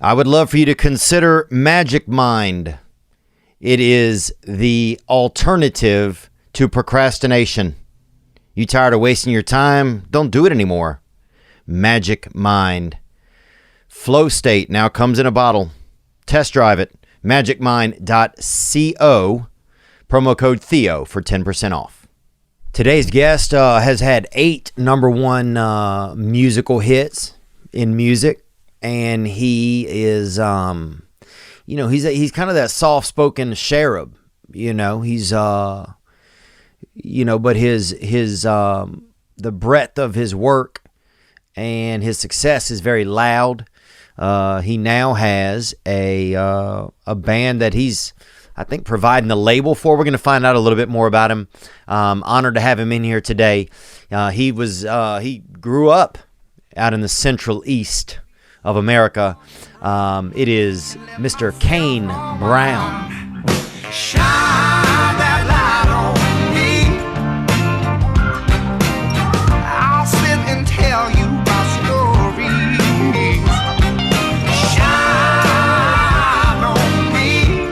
I would love for you to consider Magic Mind. It is the alternative to procrastination. You tired of wasting your time? Don't do it anymore. Magic Mind. Flow State now comes in a bottle. Test drive it. magicmind.co. Promo code Theo for 10% off. Today's guest has had 8 number one musical hits in music. And he is, he's kind of that soft-spoken cherub, he's, but his the breadth of his work and his success is very loud. He now has a band that he's, I think, providing the label for. We're going to find out a little bit more about him. Honored to have him in here today. He grew up out in the Central East of America. It is Mr. Kane Brown. Shine that light on me. I'll sit and tell you my stories. Shine on me,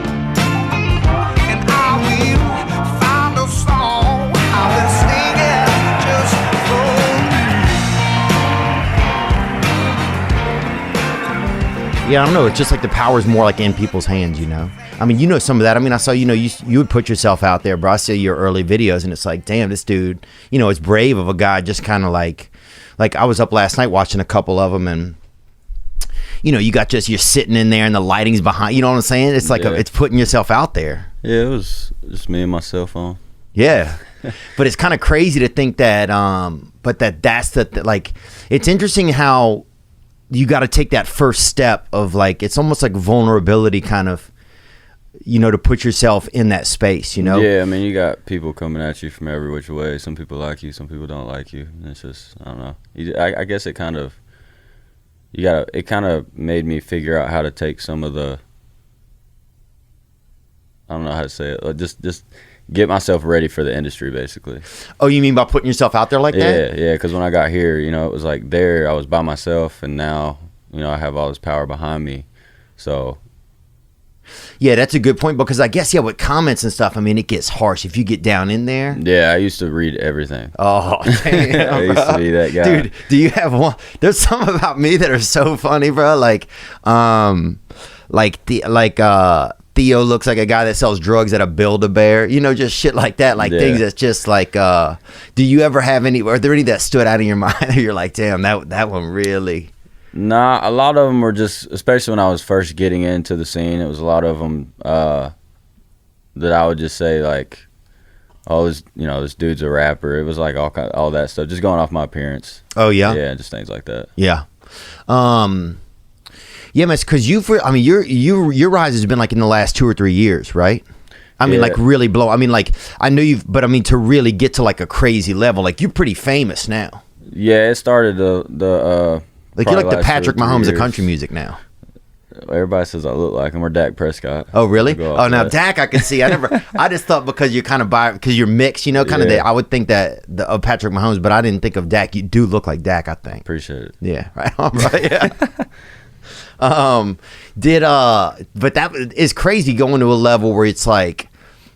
and I will find a song. I will sing it just for you. Yeah, I don't know. It's just like the power's more like in people's hands, I mean, some of that. I mean, I saw, you would put yourself out there, bro. I see your early videos, and it's like, damn, this dude, it's brave of a guy just kind of like I was up last night watching a couple of them, and, you're sitting in there, and the lighting's behind, you know what I'm saying? It's like, it's putting yourself out there. Yeah, it was just me and my cell phone. Yeah. But it's kind of crazy to think that, that's it's interesting how you got to take that first step of it's almost like vulnerability kind of, to put yourself in that space, Yeah, I mean, you got people coming at you from every which way. Some people like you, some people don't like you. And it's just, I don't know. I guess it kind of made me figure out how to take some of the, I don't know how to say it, just get myself ready for the industry, basically. Oh, you mean by putting yourself out there like that? Yeah, because when I got here, it was like there, I was by myself, and now, I have all this power behind me. So yeah, that's a good point, because I guess, with comments and stuff, I mean, it gets harsh if you get down in there. Yeah, I used to read everything. Oh, damn, I used to be that guy. Dude, do you have one? There's some about me that are so funny, bro. Theo looks like a guy that sells drugs at a Build-A-Bear, just shit like that, things that's just like, do you ever have are there any that stood out in your mind that you're like, damn, that one really? Nah, a lot of them were just, especially when I was first getting into the scene, it was a lot of them that I would just say oh, this dude's a rapper. It was like all that stuff, just going off my appearance. Oh yeah, yeah, just things like that. Yeah, yeah, man. Because your rise has been in the last 2 or 3 years, right? I mean, really blow. I mean, I know but I mean, to really get to a crazy level, you're pretty famous now. Yeah, it started the. You're like the Patrick Mahomes of country music now. Everybody says I look like him, or Dak Prescott. Oh, really? Oh, now Dak I can see. I just thought because you're kind of because you're mixed, I would think that of Patrick Mahomes, but I didn't think of Dak. You do look like Dak, I think. Appreciate it. Yeah, right on, right, yeah. But that is crazy going to a level where it's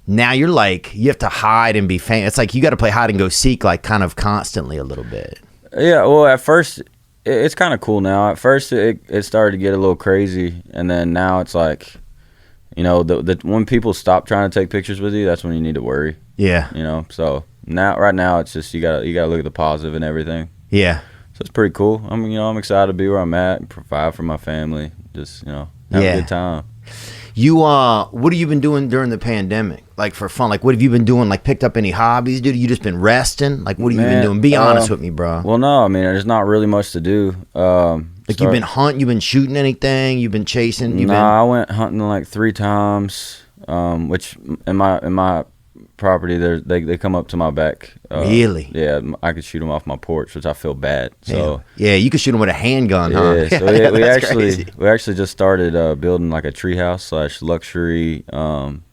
now you're you have to hide and be famous. It's you got to play hide and go seek kind of constantly a little bit. Yeah, well, at first it's kind of cool now. At first it started to get a little crazy, and then now it's when people stop trying to take pictures with you, that's when you need to worry. Yeah. So right now it's just you gotta look at the positive and everything. Yeah. So it's pretty cool. I'm excited to be where I'm at, and provide for my family, just have a good time. You what have you been doing during the pandemic? For fun? What have you been doing? Picked up any hobbies, dude? You just been resting? What have you been doing? Be honest with me, bro. Well, no, I mean, there's not really much to do. You've been hunting? You've been shooting anything? You've been chasing? I went hunting 3 times. Which in my property, they come up to my back. Really? Yeah, I could shoot them off my porch, which I feel bad. So yeah, you could shoot them with a handgun, huh? Yeah, so we actually just started building a treehouse / luxury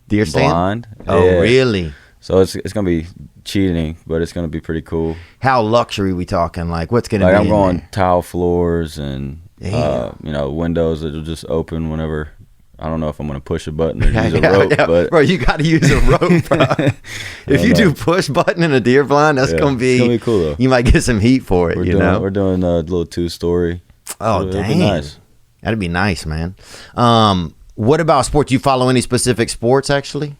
deer stand. Blind. Oh, yeah. Really? So it's gonna be cheating, but it's gonna be pretty cool. How luxury we talking? What's gonna be? I'm going tile floors and Windows that'll just open whenever. I don't know if I'm going to push a button or use a rope. Yeah. But bro, you got to use a rope, bro. If you do push button in a deer blind, that's going to be cool, though. You might get some heat for it, We're doing a little 2-story. Oh, It'll dang. be nice. That'd be nice, man. What about sports? Do you follow any specific sports, actually?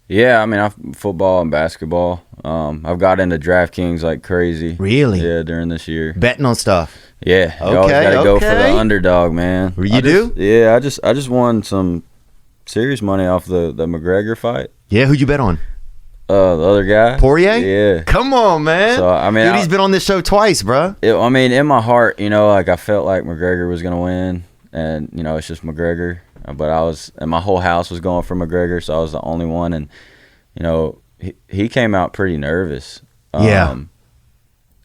Yeah, I mean, football and basketball. I've got into DraftKings like crazy. Really? Yeah, during this year. Betting on stuff. Yeah, you always got to go for the underdog, man. You do? Yeah, I just won some serious money off the McGregor fight. Yeah, who'd you bet on? The other guy. Poirier? Yeah. Come on, man. So, I mean, dude, he's been on this show twice, bro. In my heart, I felt like McGregor was going to win. And, it's just McGregor. But and my whole house was going for McGregor, so I was the only one. And, he came out pretty nervous. Yeah.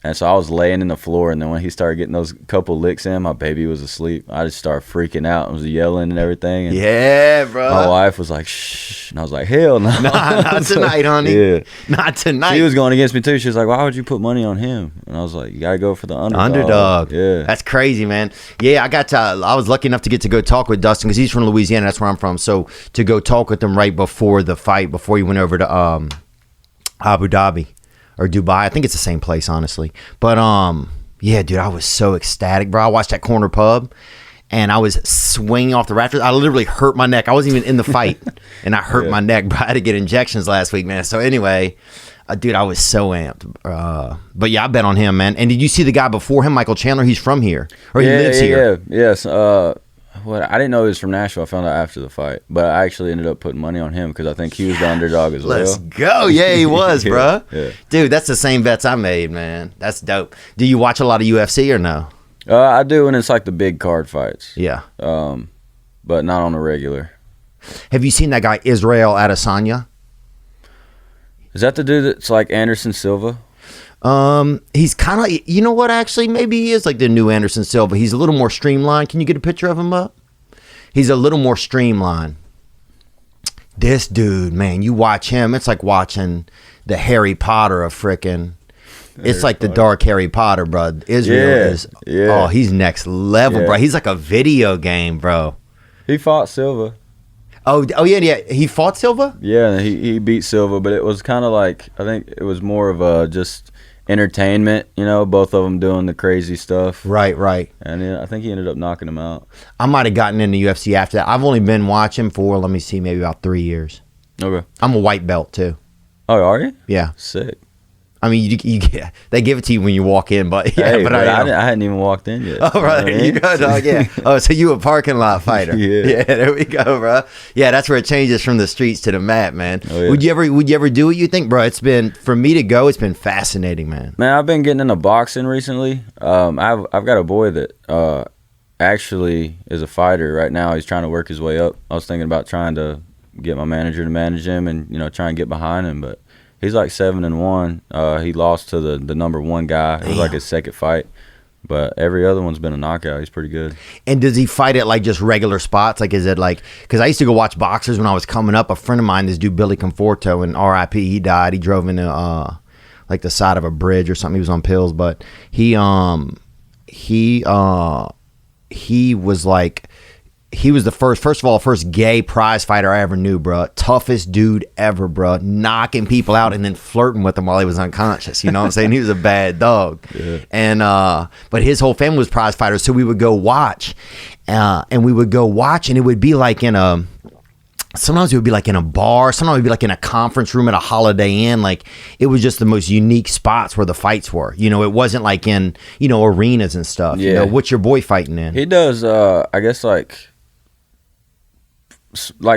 And so I was laying in the floor, and then when he started getting those couple licks in, my baby was asleep. I just started freaking out and was yelling and everything. And yeah, bro. my wife was like, shh. And I was like, hell no. Not tonight, honey. Yeah. Not tonight. She was going against me, too. She was like, why would you put money on him? And I was like, you got to go for the underdog. Yeah. That's crazy, man. Yeah, I was lucky enough to get to go talk with Dustin because he's from Louisiana. That's where I'm from. So to go talk with him right before the fight, before he went over to Abu Dhabi. Or Dubai. I think it's the same place, honestly. But, yeah, dude, I was so ecstatic, bro. I watched that corner pub, and I was swinging off the rafters. I literally hurt my neck. I wasn't even in the fight, and I hurt my neck, bro. I had to get injections last week, man. So, anyway, dude, I was so amped. But, yeah, I bet on him, man. And did you see the guy before him, Michael Chandler? He's from here. Or he lives here. Yeah, yes. I didn't know he was from Nashville. I found out after the fight, but I actually ended up putting money on him because I think he was the underdog as well. Let's go. Yeah, he was, bro. Yeah. Dude, that's the same bets I made, man. That's dope. Do you watch a lot of UFC or no? I do, and it's like the big card fights. Yeah. But not on the regular. Have you seen that guy Israel Adesanya? Is that the dude that's like Anderson Silva? He's kind of, you know what, actually, maybe he is like the new Anderson Silva. He's a little more streamlined. Can you get a picture of him up? He's a little more streamlined. This dude, man, you watch him, it's like watching the Harry Potter of frickin'. It's like the dark Harry Potter, bro. Israel is, oh, he's next level, bro. He's like a video game, bro. He fought Silva. Oh yeah. He fought Silva? Yeah, he beat Silva, but it was kind of like, I think it was more of a just entertainment, both of them doing the crazy stuff. Right. And I think he ended up knocking him out. I might have gotten into UFC after that. I've only been watching for, let me see, maybe about 3 years. Okay. I'm a white belt, too. Oh, are you? Yeah. Sick. I mean, they give it to you when you walk in, but yeah, hey, but I hadn't even walked in yet. Oh, right. You go, dog. Yeah. Oh, so you a parking lot fighter? Yeah. There we go, bro. Yeah, that's where it changes from the streets to the mat, man. Oh, yeah. Would you ever do what you think, bro? It's been, for me to go, it's been fascinating, man. Man, I've been getting into boxing recently. I've got a boy that actually is a fighter right now. He's trying to work his way up. I was thinking about trying to get my manager to manage him and try and get behind him, but he's like 7-1. He lost to the number one guy. It was like his second fight. But every other one's been a knockout. He's pretty good. And does he fight at like just regular spots? Like, is it like, because I used to go watch boxers when I was coming up. A friend of mine, this dude Billy Conforto, and RIP, he died. He drove into like the side of a bridge or something. He was on pills, but he was like, he was the first gay prize fighter I ever knew, bro. Toughest dude ever, bro. Knocking people out and then flirting with them while he was unconscious. You know what I'm saying? He was a bad dog. Yeah. And but his whole family was prize fighters, so we would go watch, and it would be like sometimes it would be like in a bar, sometimes it would be like in a conference room at a Holiday Inn. Like, it was just the most unique spots where the fights were. It wasn't like in arenas and stuff. Yeah. What's your boy fighting in? He does. I guess like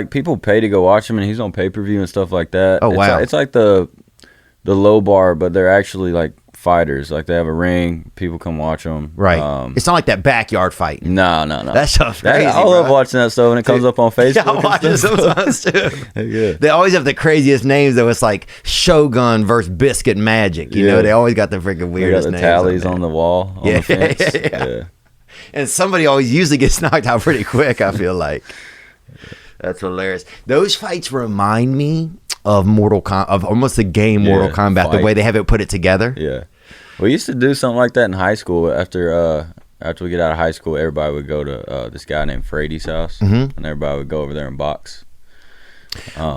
people pay to go watch him, and he's on pay-per-view and stuff like that. Oh, wow. It's like the low bar, but they're actually like fighters. Like, they have a ring, people come watch them. Right. It's not like that backyard fight. No. That stuff's crazy, I love watching that stuff when it comes up on Facebook. Yeah, I watch it sometimes too. Yeah. They always have the craziest names, though. It's like Shogun versus Biscuit Magic. You know, they always got the freaking weirdest names. They got the tallies on the wall, on the fence. Yeah. And somebody always usually gets knocked out pretty quick, I feel like. That's hilarious. Those fights remind me of of almost the game Mortal Kombat, the way they have it put it together. Yeah. We used to do something like that in high school after after we get out of high school, everybody would go to this guy named Frady's house, Mhm. and everybody would go over there and box.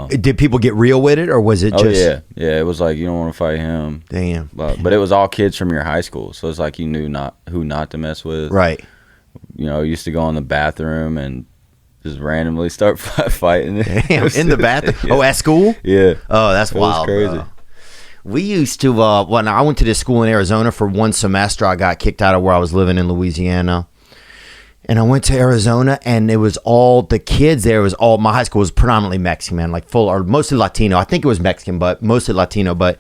Did people get real with it, or was it just? Oh yeah. It was like you don't want to fight him. Damn. But it was all kids from your high school, so it's like you knew who not to mess with. Right. You know, used to go in the bathroom and just randomly start fighting. Damn. In the bathroom. Yeah. Oh, at school. Yeah. Oh, that's It was wild. crazy. Bro. We used to. When I went to this school in Arizona for one semester, I got kicked out of where I was living in Louisiana. And I went to Arizona, and it was all the kids there. It was all my high school was predominantly Mexican, man, like full or mostly Latino. I think it was Mexican, but mostly Latino. But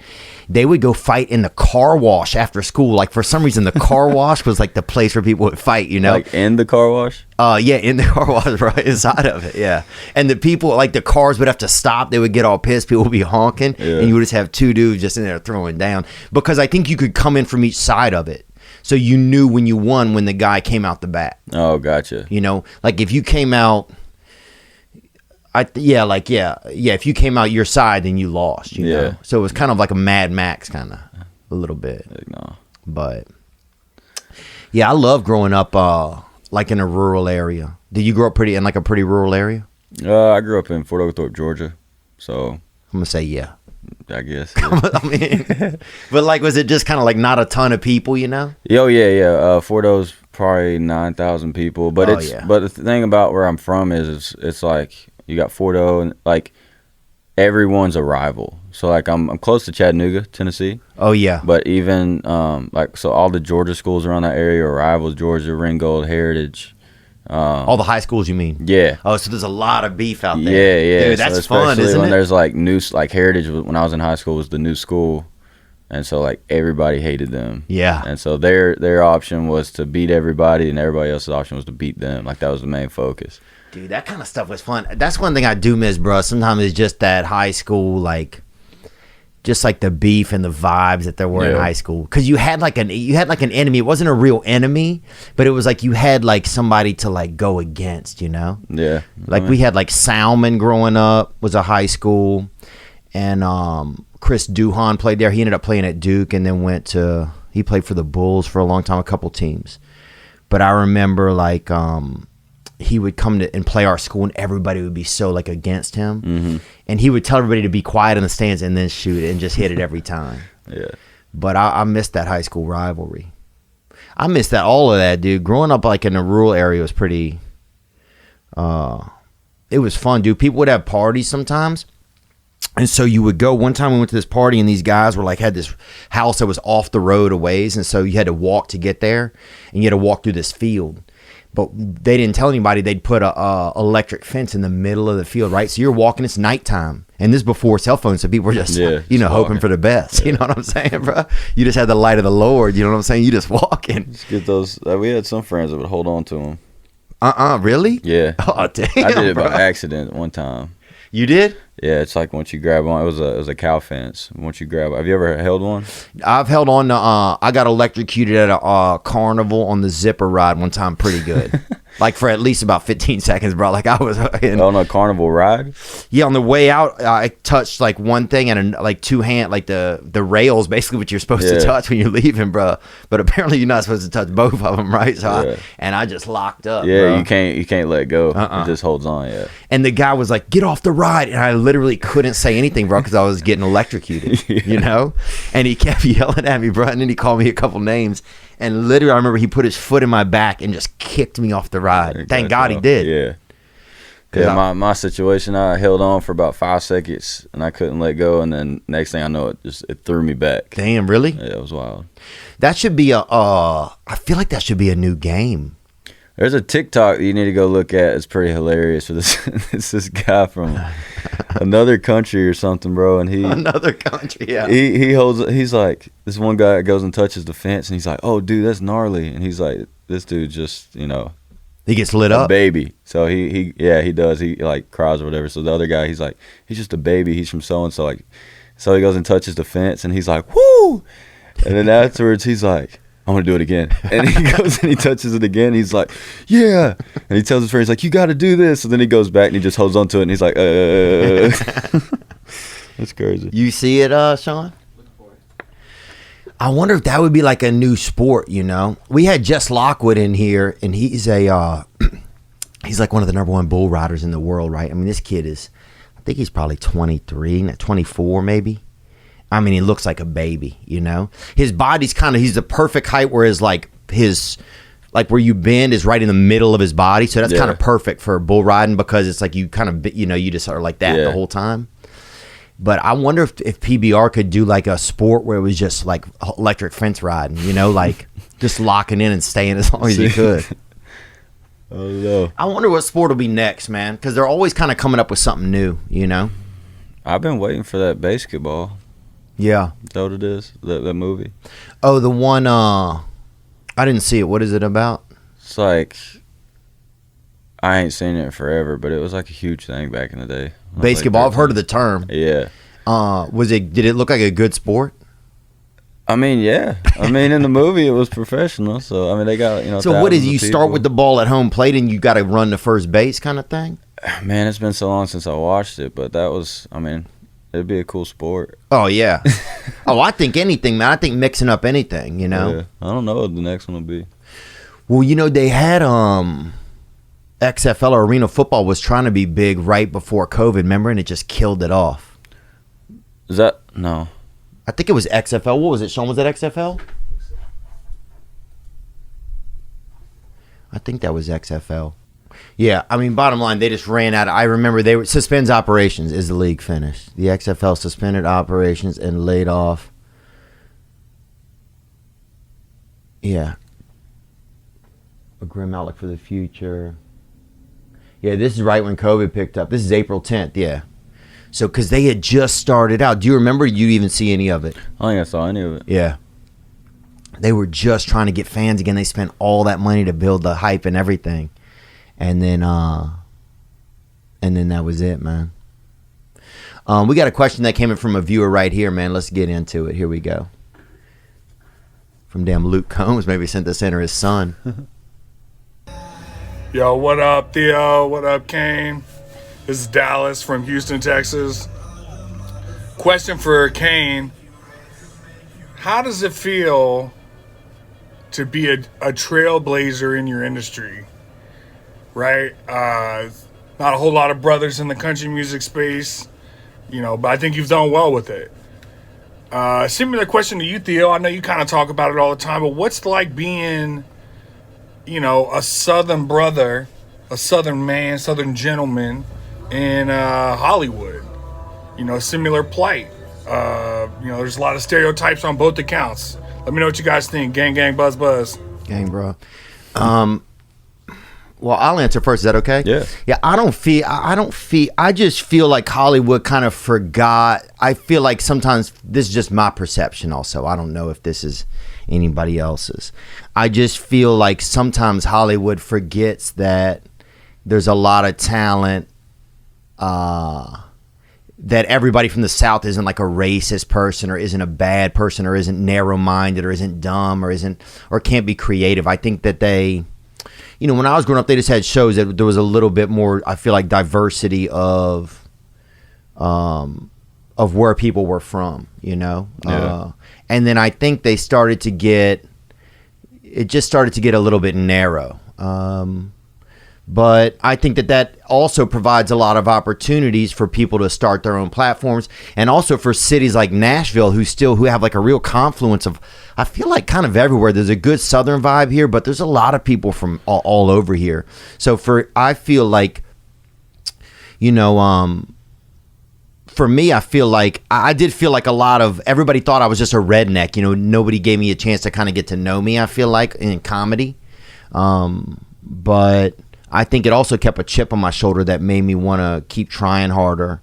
they would go fight in the car wash after school. Like for some reason, the car wash was like the place where people would fight. You know, Like in the car wash. Yeah, in the car wash, right inside of it. Yeah, and the people like the cars would have to stop. They would get all pissed. People would be honking, and you would just have two dudes just in there throwing down because I think you could come in from each side of it. So you knew when you won when the guy came out the bat. Oh, gotcha. You know, like if you came out, if you came out your side, then you lost. You know, so it was kind of like a Mad Max kind of a little bit. No. But yeah, I love growing up like in a rural area. Did you grow up in like a pretty rural area? I grew up in Fort Oglethorpe, Georgia, so I'm gonna say yeah. I guess. I mean, but like, was it just kind of like not a ton of people, you know? Yeah. Fort O's probably 9,000 people, but but the thing about where I'm from is it's like you got Fort O and like everyone's a rival. So like I'm close to Chattanooga, Tennessee. Oh yeah. But even like so all the Georgia schools around that area are rivals. Georgia, Ringgold, Heritage. All the high schools, you mean? Yeah. Oh, so there's a lot of beef out there. Yeah. Dude, that's so fun, isn't when it? there's like new, like Heritage when I was in high school was the new school, and so like everybody hated them. Yeah. And so their option was to beat everybody, and everybody else's option was to beat them. Like that was the main focus. Dude, that kind of stuff was fun. That's one thing I do miss, bro. Sometimes it's just that high school, like, just like the beef and the vibes that there were in high school. Because you had like an enemy. It wasn't a real enemy, but it was like you had like somebody to like go against, you know? Yeah. Like we had like Salmon growing up was a high school, and Chris Dugan played there. He ended up playing at Duke and then he played for the Bulls for a long time, a couple teams. But I remember like he would come to and play our school, and everybody would be so like against him, and he would tell everybody to be quiet in the stands and then shoot it and just hit it every time. Yeah. But I missed that high school rivalry. I missed all of that, dude. Growing up like in a rural area was pretty. It was fun, dude. People would have parties sometimes. And so you would go. One time we went to this party, and these guys were like had this house that was off the road a ways, and so you had to walk to get there, and you had to walk through this field. But they didn't tell anybody. They'd put a electric fence in the middle of the field, right? So you're walking. It's nighttime, and this is before cell phones, so people were just hoping for the best. Yeah. You know what I'm saying, bro? You just had the light of the Lord. You know what I'm saying? You just walking. Just get those. We had some friends that would hold on to them. Really? Yeah. Oh damn! I did it bro. by accident one time. You did? Yeah, it's like once you grab one, it was a cow fence. Once you grab, have you ever held one? I've held on to. I got electrocuted at a carnival on the zipper ride one time, pretty good. Like for at least about 15 seconds, bro. Like I was on a carnival ride. Yeah, on the way out, I touched like one thing and like two hand, like the rails, basically what you're supposed to touch when you're leaving, bro. But apparently you're not supposed to touch both of them, right? So I just locked up. Yeah, bro. you can't let go. It just holds on. Yeah. And the guy was like, "Get off the ride," and I literally couldn't say anything, bro, because I was getting electrocuted. You know, and he kept yelling at me, bro, and then he called me a couple names. And literally, I remember he put his foot in my back and just kicked me off the ride. Thank God he did. Yeah. Yeah, my situation, I held on for about 5 seconds, and I couldn't let go. And then next thing I know, it threw me back. Damn, really? Yeah, it was wild. That should be I feel like that should be a new game. There's a TikTok that you need to go look at. It's pretty hilarious. For this, it's this guy from another country or something, bro. And another country, yeah. He's like, this one guy goes and touches the fence, and he's like, "Oh, dude, that's gnarly." And he's like, "This dude just, he gets lit up, baby." So he does. He like cries or whatever. So the other guy, he's like, he's just a baby. He's from so and so. Like, so he goes and touches the fence, and he's like, "Woo!" And then afterwards, he's like, "I'm gonna do it again." And he goes and he touches it again. He's like, "Yeah." And he tells his friend, he's like, "You got to do this." And then he goes back and he just holds on to it, and he's like, That's crazy. You see it, Sean? I wonder if that would be like a new sport, you know? We had Jess Lockwood in here, and he's a he's like one of the number one bull riders in the world, right? I mean, this kid is, I think he's probably 23, 24 maybe. I mean, he looks like a baby, you know? His body's kind of, he's the perfect height, whereas like where you bend is right in the middle of his body. So that's kind of perfect for bull riding because it's like you kind of, you know, you just are like that the whole time. But I wonder if PBR could do like a sport where it was just like electric fence riding, you know, like just locking in and staying as long as you could. Oh, no. I wonder what sport will be next, man, because they're always kind of coming up with something new, you know? I've been waiting for that basketball. Yeah. Is that what it is? That movie? Oh, the one, I didn't see it. What is it about? It's like, I ain't seen it forever, but it was like a huge thing back in the day. Basketball, I've heard of the term. Yeah. Did it look like a good sport? I mean, yeah. I mean, in the movie, it was professional. So, I mean, they got, you know. So, what is you start with the ball at home plate and you got to run to first base kind of thing? Man, it's been so long since I watched it, but that was, I mean, it'd be a cool sport. Oh, yeah. I think anything, man. I think mixing up anything, you know? Yeah. I don't know what the next one will be. Well, you know, they had XFL or Arena Football was trying to be big right before COVID, remember? And it just killed it off. Is that? No. I think it was XFL. What was it, Sean? Was that XFL? I think that was XFL. Yeah, I mean, bottom line, they just ran out. I remember they were suspends operations. Is the league finished? The XFL suspended operations and laid off. Yeah. A grim outlook for the future. Yeah, this is right when COVID picked up. This is April 10th, yeah. So, because they had just started out. Do you remember? You even see any of it? I don't think I saw any of it. Yeah. They were just trying to get fans again. They spent all that money to build the hype and everything. And then that was it, man. We got a question that came in from a viewer right here, man. Let's get into it. Here we go. From damn Luke Combs. Maybe sent this in, or his son. Yo, what up, Theo? What up, Kane? This is Dallas from Houston, Texas. Question for Kane. How does it feel to be a trailblazer in your industry? Right? Not a whole lot of brothers in the country music space, you know, but I think you've done well with it. Similar question to you, Theo. I know you kind of talk about it all the time, but what's like being, you know, a Southern brother, a Southern man, Southern gentleman in Hollywood? You know, similar plight. You know, there's a lot of stereotypes on both accounts. Let me know what you guys think. Gang, gang, buzz, buzz. Gang, bro. Well, I'll answer first. Is that okay? Yeah. Yeah, I just feel like Hollywood kind of forgot. I feel like sometimes, this is just my perception also. I don't know if this is anybody else's. I just feel like sometimes Hollywood forgets that there's a lot of talent, that everybody from the South isn't like a racist person or isn't a bad person or isn't narrow-minded or isn't dumb or can't be creative. I think that they, you know, when I was growing up, they just had shows that there was a little bit more, I feel like, diversity of where people were from, you know? Yeah. And then I think it just started to get a little bit narrow. But I think that also provides a lot of opportunities for people to start their own platforms, and also for cities like Nashville who have like a real confluence of, I feel like, kind of everywhere. There's a good Southern vibe here, but there's a lot of people from all over here. So I feel like, you know, for me, I feel like I did feel like a lot of everybody thought I was just a redneck. You know, nobody gave me a chance to kind of get to know me, I feel like, in comedy. But I think it also kept a chip on my shoulder that made me want to keep trying harder.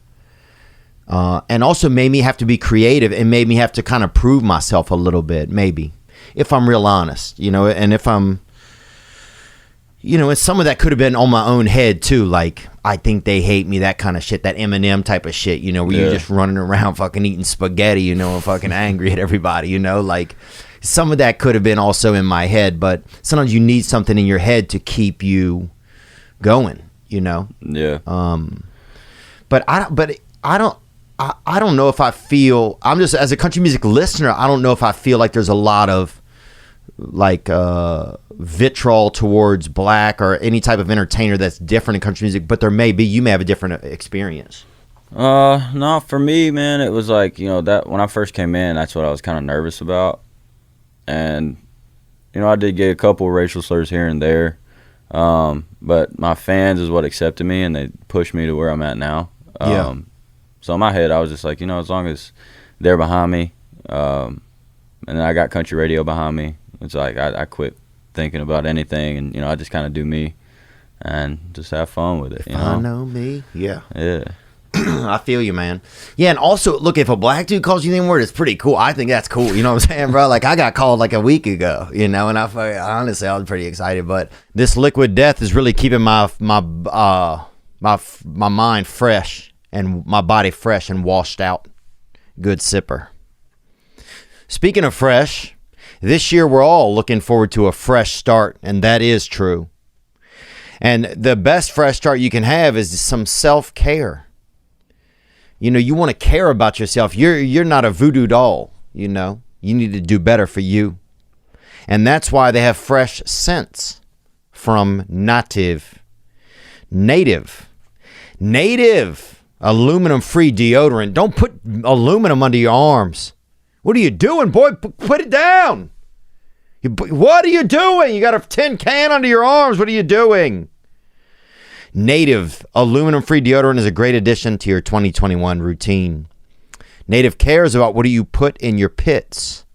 And also made me have to be creative and made me have to kind of prove myself a little bit, maybe, if I'm real honest, you know, and if I'm, you know, and some of that could have been on my own head too. Like, I think they hate me, that kind of shit, that Eminem type of shit, you know, where you're just running around fucking eating spaghetti, you know, and fucking angry at everybody, you know, like some of that could have been also in my head, but sometimes you need something in your head to keep you going, you know? Yeah. But I don't, I don't know if I feel, I'm just, as a country music listener, I don't know if I feel like there's a lot of like vitriol towards black or any type of entertainer that's different in country music, but there may be. You may have a different experience. No, for me, man, it was like, that when I first came in, that's what I was kind of nervous about. And, I did get a couple racial slurs here and there. But my fans is what accepted me, and they pushed me to where I'm at now. So in my head, I was just like, as long as they're behind me, and then I got country radio behind me, it's like I quit thinking about anything, and I just kind of do me and just have fun with it. If I know me, yeah. I feel you, man. Yeah, and also, look, if a black dude calls you the N-word, it's pretty cool. I think that's cool. You know what I'm saying, bro? Like, I got called like a week ago, and honestly, I was pretty excited. But this Liquid Death is really keeping my mind fresh and my body fresh and washed out. Good sipper. Speaking of fresh, this year we're all looking forward to a fresh start, and that is true. And the best fresh start you can have is some self-care. You want to care about yourself. You're not a voodoo doll, You need to do better for you. And that's why they have fresh scents from Native aluminum-free deodorant. Don't put aluminum under your arms. What are you doing, boy? Put it down. What are you doing? You got a tin can under your arms. What are you doing? Native aluminum-free deodorant is a great addition to your 2021 routine. Native cares about what do you put in your pits.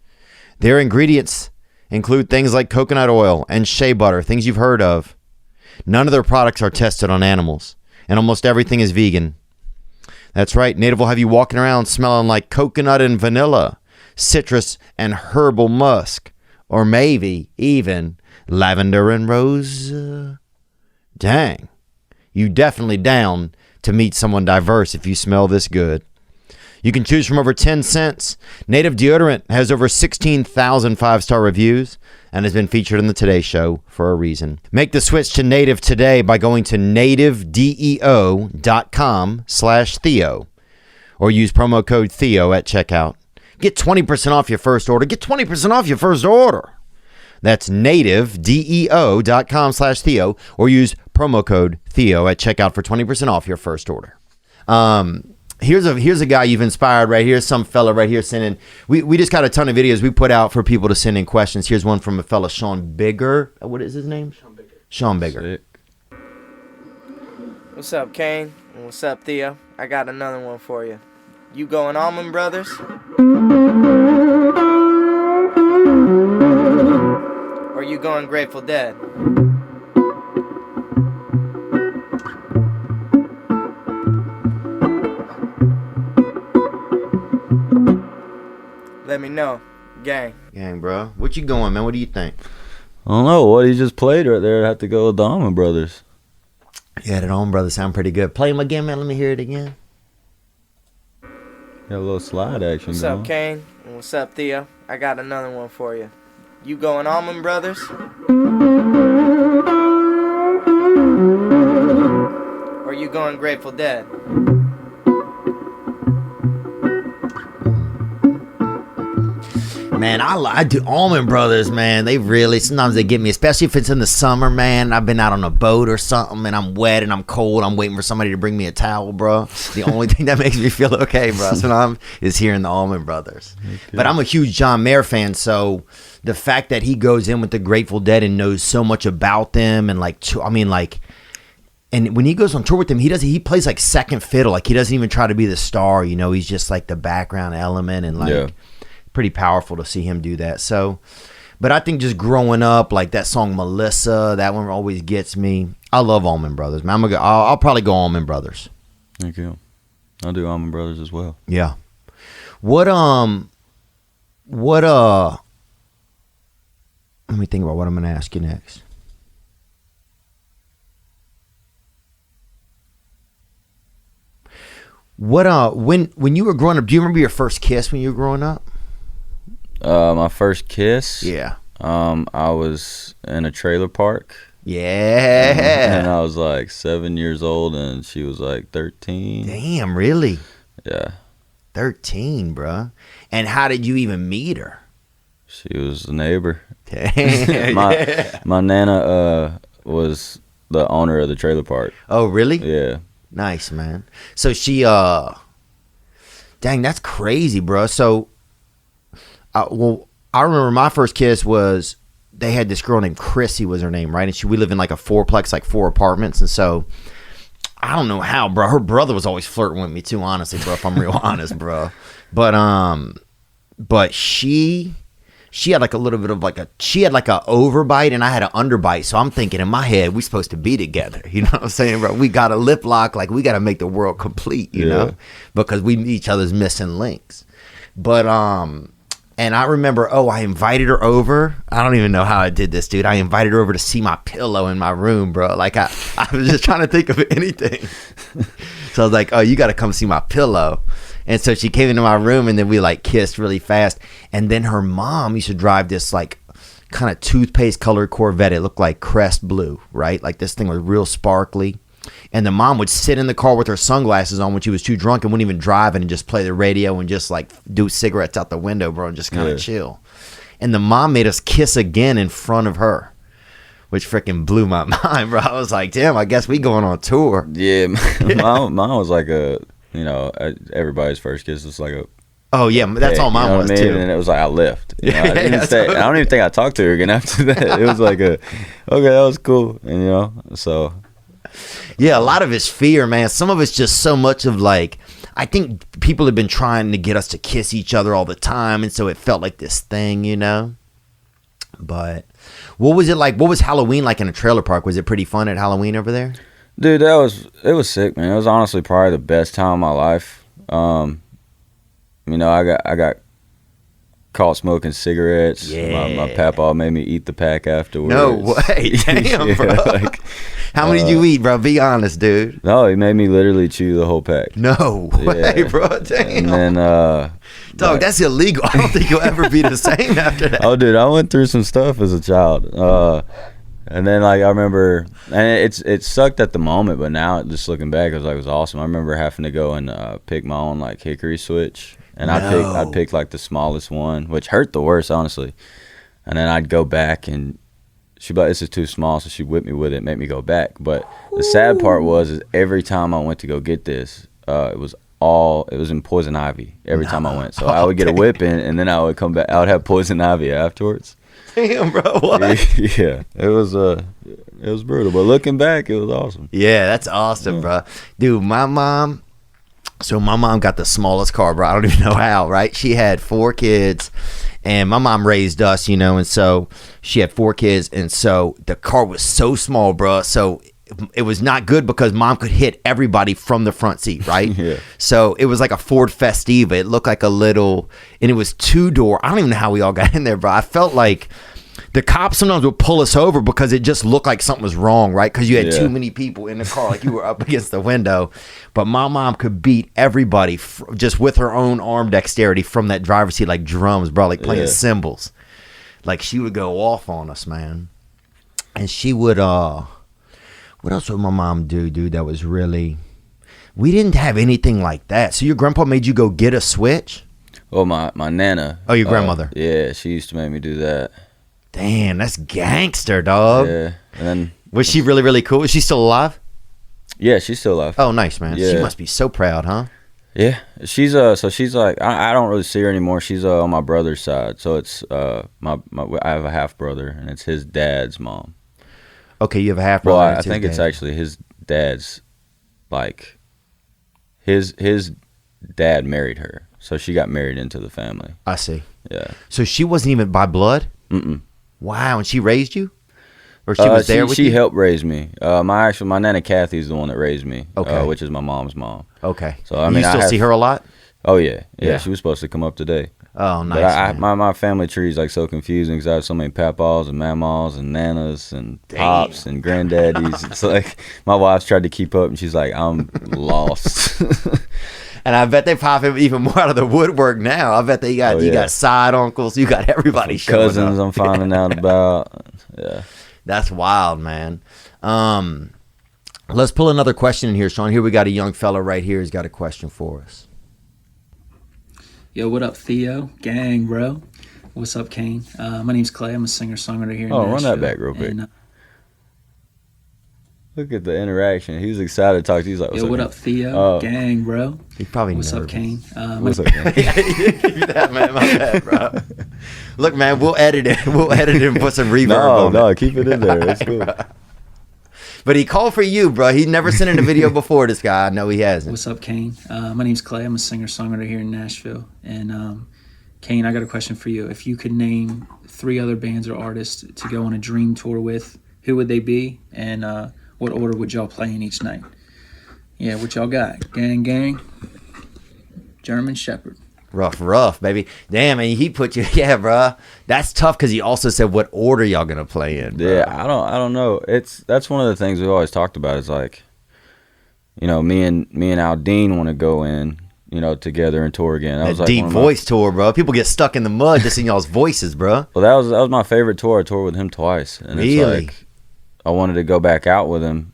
Their ingredients include things like coconut oil and shea butter, things you've heard of. None of their products are tested on animals, and almost everything is vegan. That's right, Native will have you walking around smelling like coconut and vanilla, citrus and herbal musk, or maybe even lavender and rose. Dang. You definitely down to meet someone diverse if you smell this good. You can choose from over 10 scents. Native deodorant has over 16,000 five-star reviews and has been featured in the Today Show for a reason. Make the switch to Native today by going to nativedeo.com/Theo or use promo code Theo at checkout. Get 20% off your first order. Get 20% off your first order. That's nativedeo.com/Theo or use promo code Theo at checkout for 20% off your first order. Here's a guy you've inspired right here. Some fella right here sending. We just got a ton of videos we put out for people to send in questions. Here's one from a fella, Sean Bigger. What is his name? Sean Bigger. Sick. What's up, Kane? And what's up, Theo? I got another one for you. You going Allman Brothers? Or you going Grateful Dead? Let me know. Gang, bro. What you going, man? What do you think? I don't know. What he just played right there, I'd have to go with the Allman Brothers. Yeah, that Allman Brothers sound pretty good. Play them again, man. Let me hear it again. Got a little slide action What's going. up, Kane? And what's up, Theo? I got another one for you. You going Allman Brothers? Or you going Grateful Dead? Man, I do Allman Brothers, man. Sometimes they get me, especially if it's in the summer, man. I've been out on a boat or something, and I'm wet and I'm cold. I'm waiting for somebody to bring me a towel, bro. The only thing that makes me feel okay, bro, is hearing the Allman Brothers. Okay. But I'm a huge John Mayer fan, so the fact that he goes in with the Grateful Dead and knows so much about them, and and when he goes on tour with them, he plays like second fiddle. Like, he doesn't even try to be the star, he's just like the background element, and pretty powerful to see him do that. So, but I think just growing up, like that song Melissa, that one always gets me. I love Allman Brothers, man. I'll probably go Allman Brothers. Thank you. I'll do Allman Brothers as well. Yeah. Let me think about what I'm going to ask you next. When you were growing up, do you remember your first kiss when you were growing up? My first kiss? Yeah. I was in a trailer park. Yeah. And I was like 7 years old and she was like 13. Damn, really? Yeah. 13, bro. And how did you even meet her? She was a neighbor. Damn. My nana was the owner of the trailer park. Oh, really? Yeah. Nice, man. So she, dang, that's crazy, bro. So, well, I remember my first kiss was, they had this girl named Chrissy was her name, right? And we live in like a fourplex, like 4 apartments. And so, I don't know how, bro. Her brother was always flirting with me too, honestly, bro, if I'm real honest, bro. But she had like a little bit of like she had like a overbite and I had an underbite. So I'm thinking in my head, we supposed to be together. You know what I'm saying, bro? We got a lip lock. Like we got to make the world complete, you know, because we each other's missing links. But, and I remember, I invited her over. I don't even know how I did this, dude. I invited her over to see my pillow in my room, bro. Like I was just trying to think of anything. So I was like, you got to come see my pillow. And so she came into my room and then we like kissed really fast. And then her mom used to drive this like kind of toothpaste colored Corvette. It looked like Crest blue, right? Like this thing was real sparkly. And the mom would sit in the car with her sunglasses on when she was too drunk and wouldn't even drive and just play the radio and just like do cigarettes out the window, bro, and just kind of chill. And the mom made us kiss again in front of her, which freaking blew my mind, bro. I was like, damn, I guess we going on tour. Yeah, mine was like everybody's first kiss was like a. Oh yeah, that's all mine was too. And it was like I left. I don't even think I talked to her again after that. It was like okay, that was cool, and so. Yeah, a lot of it's fear, man. Some of it's just so much of like, I think people have been trying to get us to kiss each other all the time, and so it felt like this thing, But what was it like? What was Halloween like in a trailer park? Was it pretty fun at Halloween over there? Dude, it was sick, man. It was honestly probably the best time of my life. I got caught smoking cigarettes. Yeah. My papa made me eat the pack afterwards. No way. Damn, bro. How many did you eat, bro? Be honest, dude. No, he made me literally chew the whole pack. No way, bro. Damn. And then, dog, that's illegal. I don't think you'll ever be the same after that. Oh, dude, I went through some stuff as a child. And then, like, I remember, and it sucked at the moment, but now, just looking back, it was awesome. I remember having to go and pick my own, like, hickory switch. And I'd pick, like, the smallest one, which hurt the worst, honestly. And then I'd go back, and she'd be like, this is too small, so she whipped me with it and made me go back. But the sad part is every time I went to go get this, it was in poison ivy every time I went. So I would get a whipping, and then I would come back. I would have poison ivy afterwards. Damn, bro, what? Yeah, it was brutal, but looking back, it was awesome. Yeah, that's awesome, bro. Dude, my mom got the smallest car, bro. I don't even know how, right? She had 4 kids, and my mom raised us, and so she had 4 kids, and so the car was so small, bro. So it was not good because mom could hit everybody from the front seat, right? Yeah. So it was like a Ford Festiva. It looked like a little, and it was 2-door. I don't even know how we all got in there, bro. I felt like the cops sometimes would pull us over because it just looked like something was wrong, right? Because you had too many people in the car, like you were up against the window. But my mom could beat everybody just with her own arm dexterity from that driver's seat, like drums, bro, like playing cymbals. Like she would go off on us, man. And she would, what else would my mom do, dude? That was really, we didn't have anything like that. So your grandpa made you go get a switch? Well, my nana. Oh, your grandmother. Yeah, she used to make me do that. Damn, that's gangster, dog. Yeah, and then was she really, really cool? Is she still alive? Yeah, she's still alive. Oh, nice, man. Yeah. She must be so proud, huh? Yeah, she's like I don't really see her anymore. She's on my brother's side, so it's I have a half brother, and it's his dad's mom. Okay, you have a half brother. Well, I think it's actually his dad's, like his dad married her, so she got married into the family. I see. Yeah. So she wasn't even by blood? Mm-mm. Wow, and she raised you? Or she was there with you? She helped raise me. My Nana Kathy's the one that raised me, okay. Which is my mom's mom. Okay. So I mean, you still see her a lot? Oh yeah. She was supposed to come up today. Oh, nice. But my family tree is like so confusing because I have so many papaws and mammas and nanas and pops and granddaddies. It's like my wife's tried to keep up and she's like, I'm lost. And I bet they pop him even more out of the woodwork now. I bet you got side uncles, you got everybody showing cousins up. I'm finding out about. Yeah. That's wild, man. Let's pull another question in here, Sean. Here we got a young fella right here. He's got a question for us. Yo, what up, Theo? Gang, bro. What's up, Kane? My name's Clay. I'm a singer-songwriter here in Oh, Nashville. run that back real quick. And, Look at the interaction. He was excited to talk to you. He's like, yo, what man?" up, Theo? Oh. Gang, bro. He probably What's up, nervous. Kane? What's up, man? Yeah, give you that, man. My bad, bro. Look, man, we'll edit it. We'll edit it and put some reverb on No, it. keep it in there. It's cool. But he called for you, bro. He never sent in a video before, this guy. I know he hasn't. What's up, Kane? My name's Clay. I'm a singer-songwriter here in Nashville. And, Kane, I got a question for you. If you could name 3 other bands or artists to go on a dream tour with, who would they be? And what order would y'all play in each night? Yeah, what y'all got? Gang, gang. German Shepherd. Rough, baby. Damn, and he put you. Yeah, bro. That's tough because he also said what order y'all gonna play in. Bro. Yeah, I don't know. That's one of the things we've always talked about. Is like, me and Aldine want to go in, together and tour again. That was like deep one of my- voice tour, bro. People get stuck in the mud just in y'all's voices, bro. Well, that was my favorite tour. I toured with him twice, and Really? it's like I wanted to go back out with him,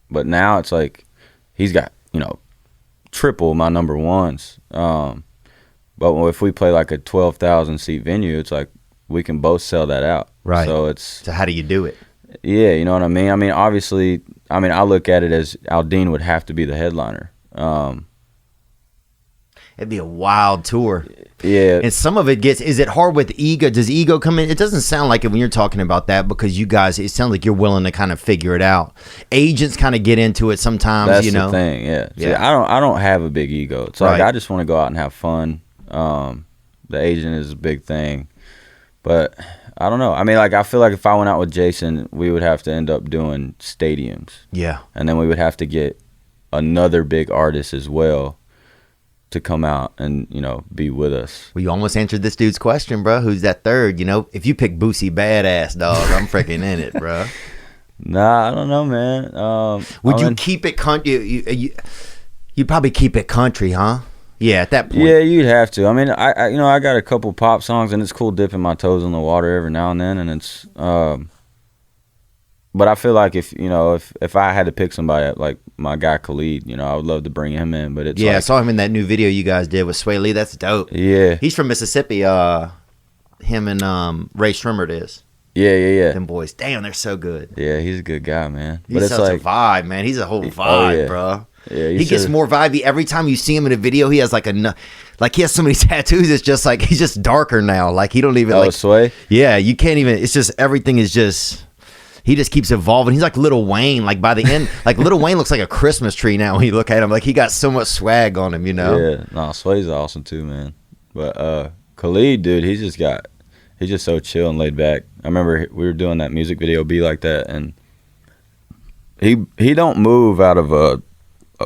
but now it's like he's got triple my number ones. But if we play like a 12,000 seat venue, it's like we can both sell that out. Right. So So how do you do it? yeah, you know what I mean? I mean, obviously, I look at it as Aldine would have to be the headliner. It'd be a wild tour. Yeah. And some of it is it hard with ego? Does ego come in? It doesn't sound like it when you're talking about that because you guys, it sounds like you're willing to kind of figure it out. Agents kind of get into it sometimes, That's the thing, yeah. See, Yeah. I don't have a big ego. It's like Right. I just want to go out and have fun. The agent is a big thing. But I don't know. I mean, like I feel like if I went out with Jason, we would have to end up doing stadiums. Yeah. And then we would have to get another big artist as well to come out and, be with us. Well, you almost answered this dude's question, bro. Who's that third? If you pick Boosie Badass, dog, I'm freaking in it, bro. Nah, I don't know, man. Would you keep it country? You'd probably keep it country, huh? Yeah, at that point. Yeah, you'd have to. I mean, I got a couple pop songs, and it's cool dipping my toes in the water every now and then, and it's. But I feel like if I had to pick somebody like my guy Khalid, I would love to bring him in. But it's I like, saw him in that new video you guys did with Sway Lee. That's dope. yeah, He's from Mississippi. Him and Ray Shrimmert is. yeah. Them boys, damn, they're so good. Yeah, he's a good guy, man. He's But it's such like, a vibe, man. He's a whole vibe, yeah. bro. yeah, He gets more vibey every time you see him in a video. He has he has so many tattoos. It's just like he's just darker now. Like he don't even Sway. Yeah, you can't even. It's just everything is just. He just keeps evolving. He's like Lil Wayne. Like by the end, like Lil Wayne looks like a Christmas tree now when you look at him. Like he got so much swag on him, Yeah, no, Sway's awesome too, man. But Khalid, dude, he's just so chill and laid back. I remember we were doing that music video, Be Like That, and he don't move out of a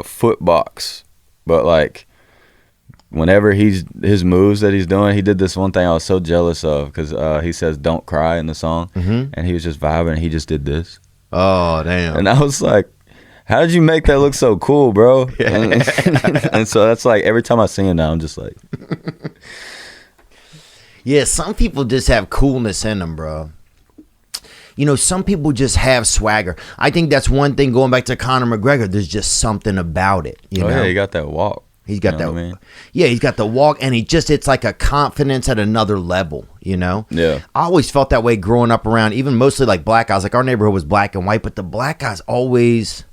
foot box, but like whenever his moves that he's doing, he did this one thing I was so jealous of because he says "Don't cry" in the song, and he was just vibing. And he just did this, Oh damn! and I was like, "How did you make that look so cool, bro?" And so that's like every time I see him now, I'm just like, Yeah, some people just have coolness in them, bro. Some people just have swagger. I think that's one thing going back to Conor McGregor. There's just something about it. You know? yeah, he got that walk. He's got You know that. what I mean? Yeah, he's got the walk, and it's like a confidence at another level. Yeah. I always felt that way growing up around, even mostly like black guys. Like our neighborhood was black and white, but the black guys always,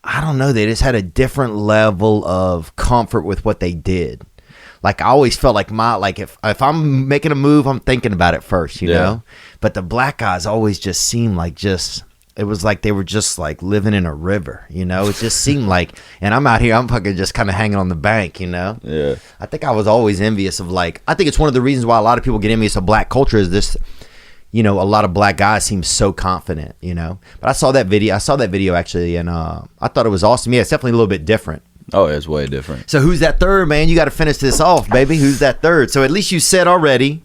I don't know, they just had a different level of comfort with what they did. Like I always felt like if I'm making a move, I'm thinking about it first, you know. But the black guys always just seemed like it was like they were just like living in a river, It just seemed like, and I'm out here, I'm fucking just kind of hanging on the bank, Yeah. I think I was always envious of I think it's one of the reasons why a lot of people get envious of black culture is this, a lot of black guys seem so confident, But I saw that video actually, and I thought it was awesome. Yeah, it's definitely a little bit different. Oh, it's way different. So who's that third, man? You got to finish this off, baby. Who's that third? So at least you said already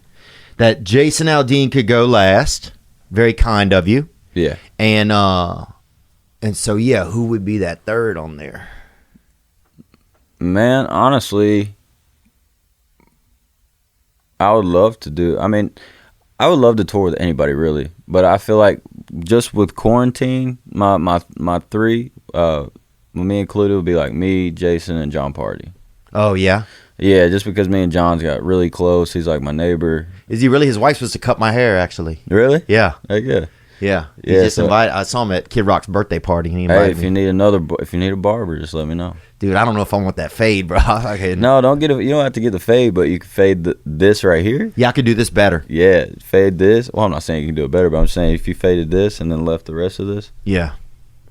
that Jason Aldean could go last. Very kind of you. Yeah. And so yeah, who would be that third on there? Man, honestly, I would love to tour with anybody really, but I feel like just with quarantine, my three, me included, would be like me, Jason, and John Party. Oh yeah. Yeah, just because me and John's got really close. He's like my neighbor. Is he really? His wife's supposed to cut my hair, actually. Really? Yeah. Heck yeah. Yeah. He Yeah, just so- invited. I saw him at Kid Rock's birthday party. And he Hey, invited if me. you need a barber, just let me know. Dude, I don't know if I want that fade, bro. Okay. No, don't get you don't have to get the fade, but you can fade this right here. Yeah, I could do this better. Yeah, fade this. Well, I'm not saying you can do it better, but I'm saying if you faded this and then left the rest of this, Yeah.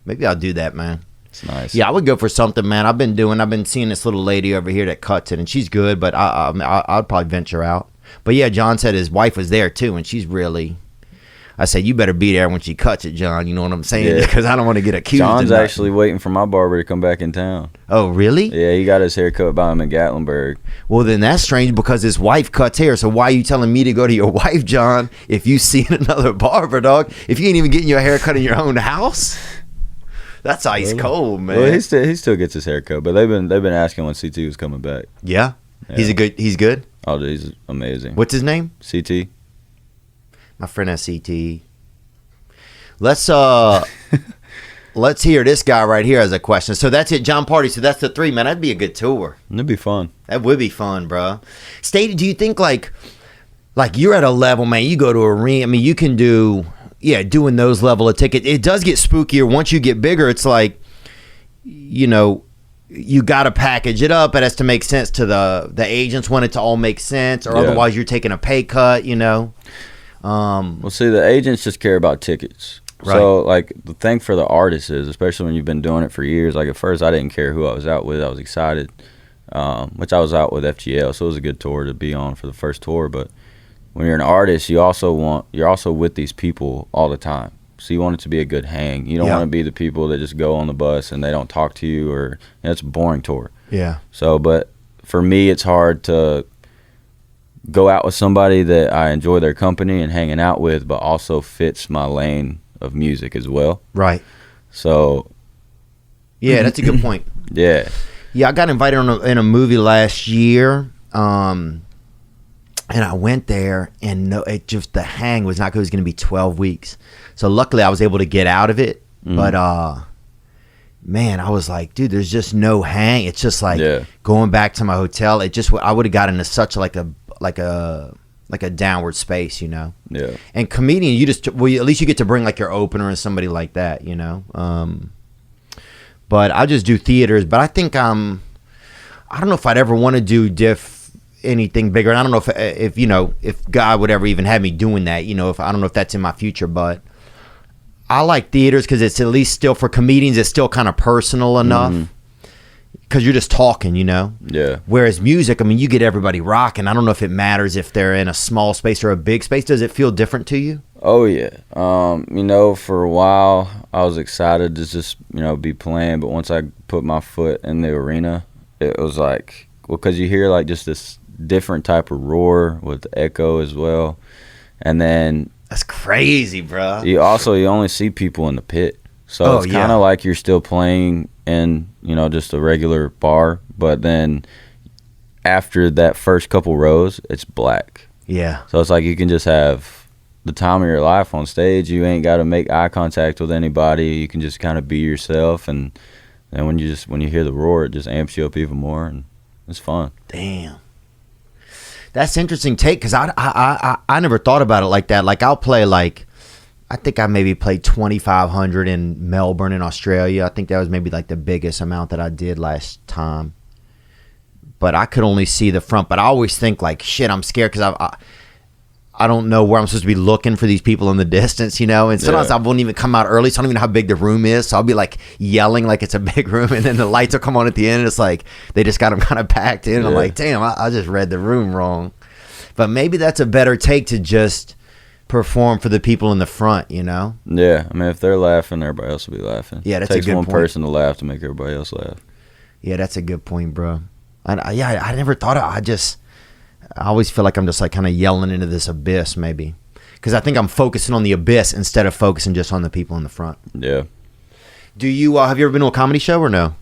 Maybe I'll do that, man. it's nice. Yeah, I would go for something, man. I've been seeing this little lady over here that cuts it, and she's good, but I'd probably venture out. But yeah, John said his wife was there too, and she's really. I said, you better be there when she cuts it, John. You know what I'm saying? Yeah. Because I don't want to get accused. John's of nothing. actually waiting for my barber to come back in town. Oh, really? Yeah, he got his hair cut by him in Gatlinburg. Well, then that's strange because his wife cuts hair. So why are you telling me to go to your wife, John, if you seen another barber, dog? If you ain't even getting your hair cut in your own house? That's ice cold, man. Well, he still gets his hair cut, but they've been asking when CT was coming back. Yeah? Yeah. He's good? Oh, dude, he's amazing. What's his name? CT? My friend has CT. Let's hear this guy right here as a question. So that's it, John Party. So that's the 3, man. That'd be a good tour. It'd be fun. That would be fun, bro. State, do you think like you're at a level, man? You go to a ring. I mean, you can do, doing those level of tickets. It does get spookier once you get bigger. It's like, you know, you got to package it up. It has to make sense to the agents. Want it to all make sense, or Yeah. otherwise you're taking a pay cut. You know. Well, see, the agents just care about tickets. Right. So, like, the thing for the artists is, especially when you've been doing it for years, like, at first I didn't care who I was out with. I was excited, which I was out with FGL, so it was a good tour to be on for the first tour. But when you're an artist, you're also with these people all the time. So you want it to be a good hang. You don't Yeah. want to be the people that just go on the bus and they don't talk to you, or it's a boring tour. Yeah. So, but for me, it's hard to go out with somebody that I enjoy their company and hanging out with, but also fits my lane of music as well. Right. So, Yeah, that's a good point. yeah. Yeah, I got invited in a movie last year, and I went there, and the hang was not good. It was going to be 12 weeks. So luckily, I was able to get out of it. Mhm. But man, I was like, dude, there's just no hang. It's just like Yeah. going back to my hotel. I would have gotten into such like a downward space, you know. Yeah. And comedian, at least you get to bring like your opener and somebody like that, you know. But I just do theaters. But I think I don't know if I'd ever want to do anything bigger. And I don't know if God would ever even have me doing that. You know, I don't know if that's in my future. But I like theaters because it's at least still for comedians. It's still kind of personal enough because you're just talking, you know. Yeah. Whereas music, I mean, you get everybody rocking. I don't know if it matters if they're in a small space or a big space. Does it feel different to you? Oh, yeah. You know, for a while, I was excited to just, be playing. But once I put my foot in the arena, it was like, well, because you hear like just this different type of roar with the echo as well. And then That's crazy, bro. you only see people in the pit. So it's kind of like you're still playing in, just a regular bar. But then after that first couple rows, it's black. Yeah. So it's like you can just have the time of your life on stage. You ain't got to make eye contact with anybody. You can just kind of be yourself. And then when you hear the roar, it just amps you up even more. And it's fun. Damn. That's interesting take because I never thought about it like that. Like I'll play I think I maybe played 2,500 in Melbourne in Australia. I think that was maybe like the biggest amount that I did last time. But I could only see the front. But I always think like, shit, I'm scared because I don't know where I'm supposed to be looking for these people in the distance, you know? And sometimes I won't even come out early, so I don't even know how big the room is. So I'll be like yelling like it's a big room, and then the lights will come on at the end. And it's like they just got them kind of packed in. I'm like, damn, I just read the room wrong. But maybe that's a better take to just perform for the people in the front, you know? Yeah. I mean, if they're laughing, everybody else will be laughing. Yeah, that's it takes a good one point. person to laugh to make everybody else laugh. Yeah, that's a good point, bro. I never thought of I always feel like I'm just like kind of yelling into this abyss maybe. Because I think I'm focusing on the abyss instead of focusing just on the people in the front. Yeah. Do you have you ever been to a comedy show or no?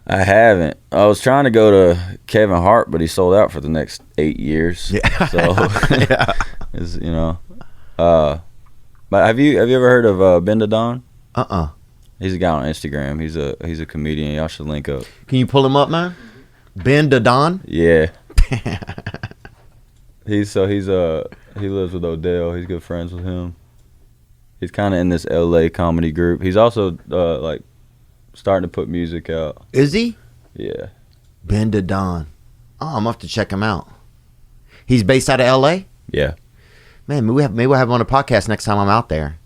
I haven't. I was trying to go to Kevin Hart, but he sold out for the next 8 years. Yeah. So, it's, but have you ever heard of Ben Don? Uh-uh. He's a guy on Instagram. He's a comedian. Y'all should link up. Can you pull him up, man? Ben Dodon? Yeah. He lives with Odell. He's good friends with him. He's kind of in this LA comedy group. He's also like starting to put music out. Is he? Yeah. Ben Dodon. Oh, I'm gonna have to check him out. He's based out of LA? Yeah. Man, maybe we'll have him on a podcast next time I'm out there.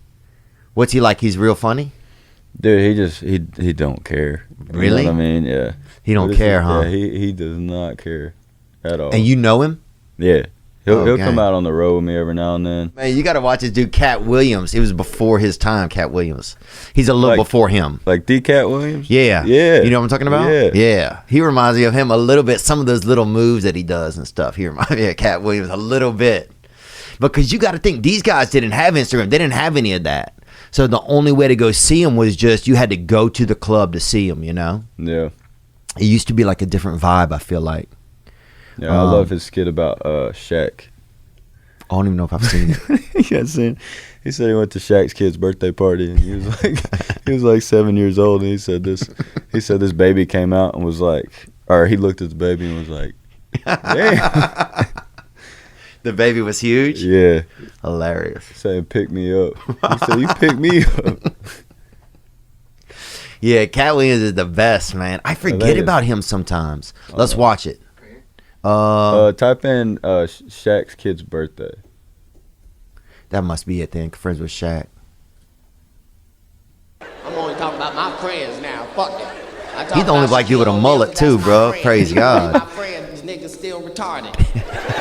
What's he like? He's real funny? Dude, he don't care. Really? You know what I mean? Yeah. He don't care, huh? Yeah, he does not care at all. And you know him? Yeah. He'll Okay. come out on the road with me every now and then. Man, you got to watch this dude, Cat Williams. It was before his time, Cat Williams. He's a little before him. Like D. Cat Williams? Yeah. Yeah. You know what I'm talking about? Yeah. Yeah. He reminds me of him a little bit. Some of those little moves that he does and stuff. He reminds me of Cat Williams a little bit. Because you got to think, these guys didn't have Instagram. They didn't have any of that. So the only way to go see him was just you had to go to the club to see him, you know? Yeah. It used to be like a different vibe, I feel like. Yeah, I love his skit about Shaq. I don't even know if I've seen it. He said he went to Shaq's kid's birthday party and he was like 7 years old, and he said this baby came out and was like, or he looked at the baby and was like, damn. The baby was huge? Yeah. Hilarious. Saying pick me up. He said, you pick me up. Yeah, Cat Williams is the best, man. I forget is. about him sometimes. Let's watch it. Type in Shaq's kid's birthday. That must be it then. Friends with Shaq. I'm only talking about my friends now. Fuck it. He's the only black dude with a mullet too, bro. Praise God. My friends, these niggas still retarded.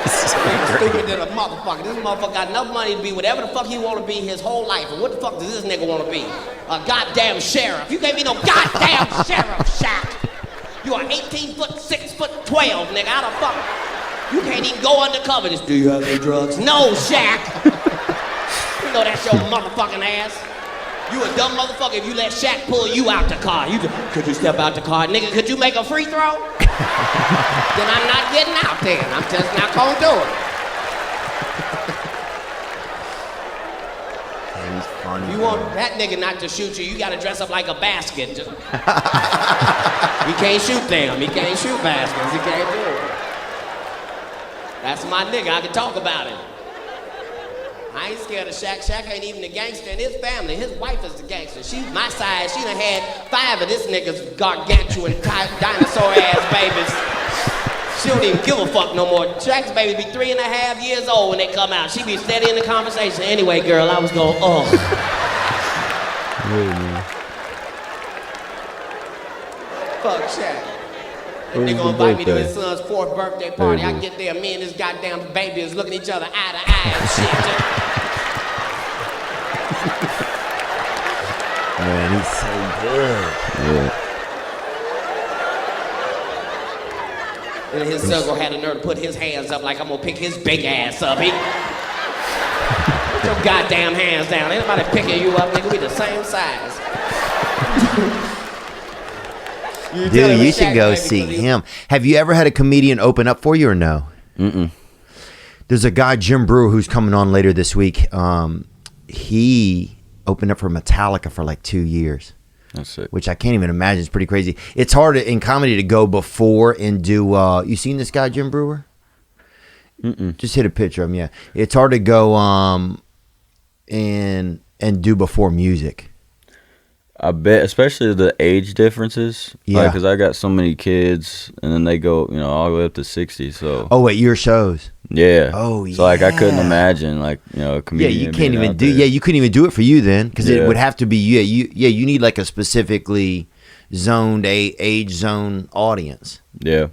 Stupid than a motherfucker. This motherfucker got enough money to be whatever the fuck he want to be his whole life. And what the fuck does this nigga want to be? A goddamn sheriff. You can't be no goddamn sheriff, Shaq. You are 18 foot, 6 foot 12, nigga. How the fuck? You can't even go undercover. Do you have any drugs? No, Shaq. You know that's your motherfucking ass. You a dumb motherfucker if you let Shaq pull you out the car. Could you step out the car? Nigga, could you make a free throw? Then I'm not getting out there. I'm just not gonna do it. He's funny. You want that nigga not to shoot you, you gotta dress up like a basket. He can't shoot them. He can't shoot baskets. He can't do it. That's my nigga. I can talk about it. I ain't scared of Shaq. Shaq ain't even the gangster in his family. His wife is the gangster. She's my size. She done had 5 of this nigga's gargantuan dinosaur ass babies. She don't even give a fuck no more. Shaq's baby be 3.5 years old when they come out. She be steady in the conversation. Anyway, girl, I was going, oh. Fuck Shaq. That nigga gonna invite me to his son's 4th birthday party. I get there, me and this goddamn baby is looking each other eye to eye and shit. Man, he's so good. Yeah. And his son gonna have the nerve to put his hands up like I'm gonna pick his big ass up. Put your goddamn hands down. Ain't nobody picking you up, nigga. We the same size. Dude, you should go see him. Have you ever had a comedian open up for you or no? Mm-mm. There's a guy, Jim Brewer, who's coming on later this week. He opened up for Metallica for like 2 years. That's sick. Which I can't even imagine. It's pretty crazy. It's hard in comedy to go before and do. You seen this guy, Jim Brewer? Mm-mm. Just hit a picture of him. Yeah, it's hard to go and do before music. I bet, especially the age differences. Yeah. Because I got so many kids, and then they go, all the way up to 60. So. Oh, wait, your shows. Yeah. Oh, yeah. So I couldn't imagine a comedian. Yeah, you can't being even out do. there. Yeah, you couldn't even do it for you then, because it Yeah. would have to be. Yeah, you need like a specifically zoned age zone audience. Yeah.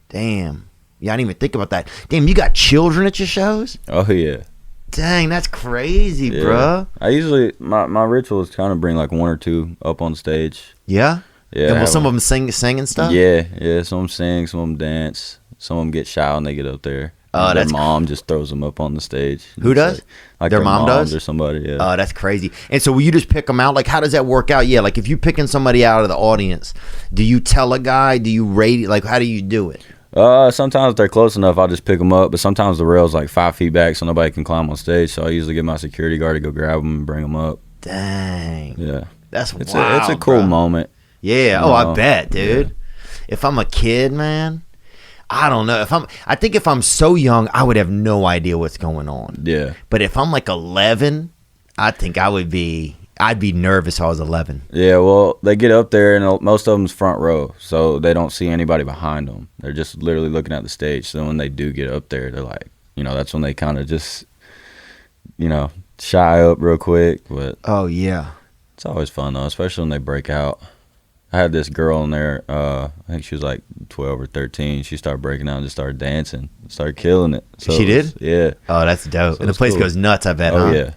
Damn. Yeah, I didn't even think about that. Damn, you got children at your shows? Oh yeah. Dang, that's crazy, Yeah. bruh. I usually my ritual is kind of bring like 1 or 2 up on stage. Yeah. Yeah. And will some of them sing and stuff? Yeah. Some of them sing, some of them dance, some of them get shy when they get up there. Oh, their that's mom just throws them up on the stage. Who does? Like Their mom does? or somebody. Yeah. Oh, that's crazy. And so will you just pick them out? Like, how does that work out? Yeah, like if you're picking somebody out of the audience, do you tell a guy? Do you rate it? Like, how do you do it? Sometimes if they're close enough, I'll just pick them up. But sometimes the rail's like 5 feet back, so nobody can climb on stage. So I usually get my security guard to go grab them and bring them up. Dang. Yeah. That's It's wild, a cool bro. moment. Yeah. You Oh, I know? bet, dude. Yeah. If I'm a kid, man, I don't know. I think if I'm so young, I would have no idea what's going on. Yeah. But if I'm like 11, I think I'd be nervous if I was 11. Yeah, well, they get up there, and most of them's front row, so they don't see anybody behind them. They're just literally looking at the stage. So when they do get up there, they're like, that's when they kind of just, shy up real quick. But Oh, yeah. it's always fun, though, especially when they break out. I had this girl in there, I think she was like 12 or 13. She started breaking out and just started dancing, started killing it. So She did? Yeah. Oh, that's dope. So And the it's place cool. goes nuts, I bet, Oh, huh? yeah.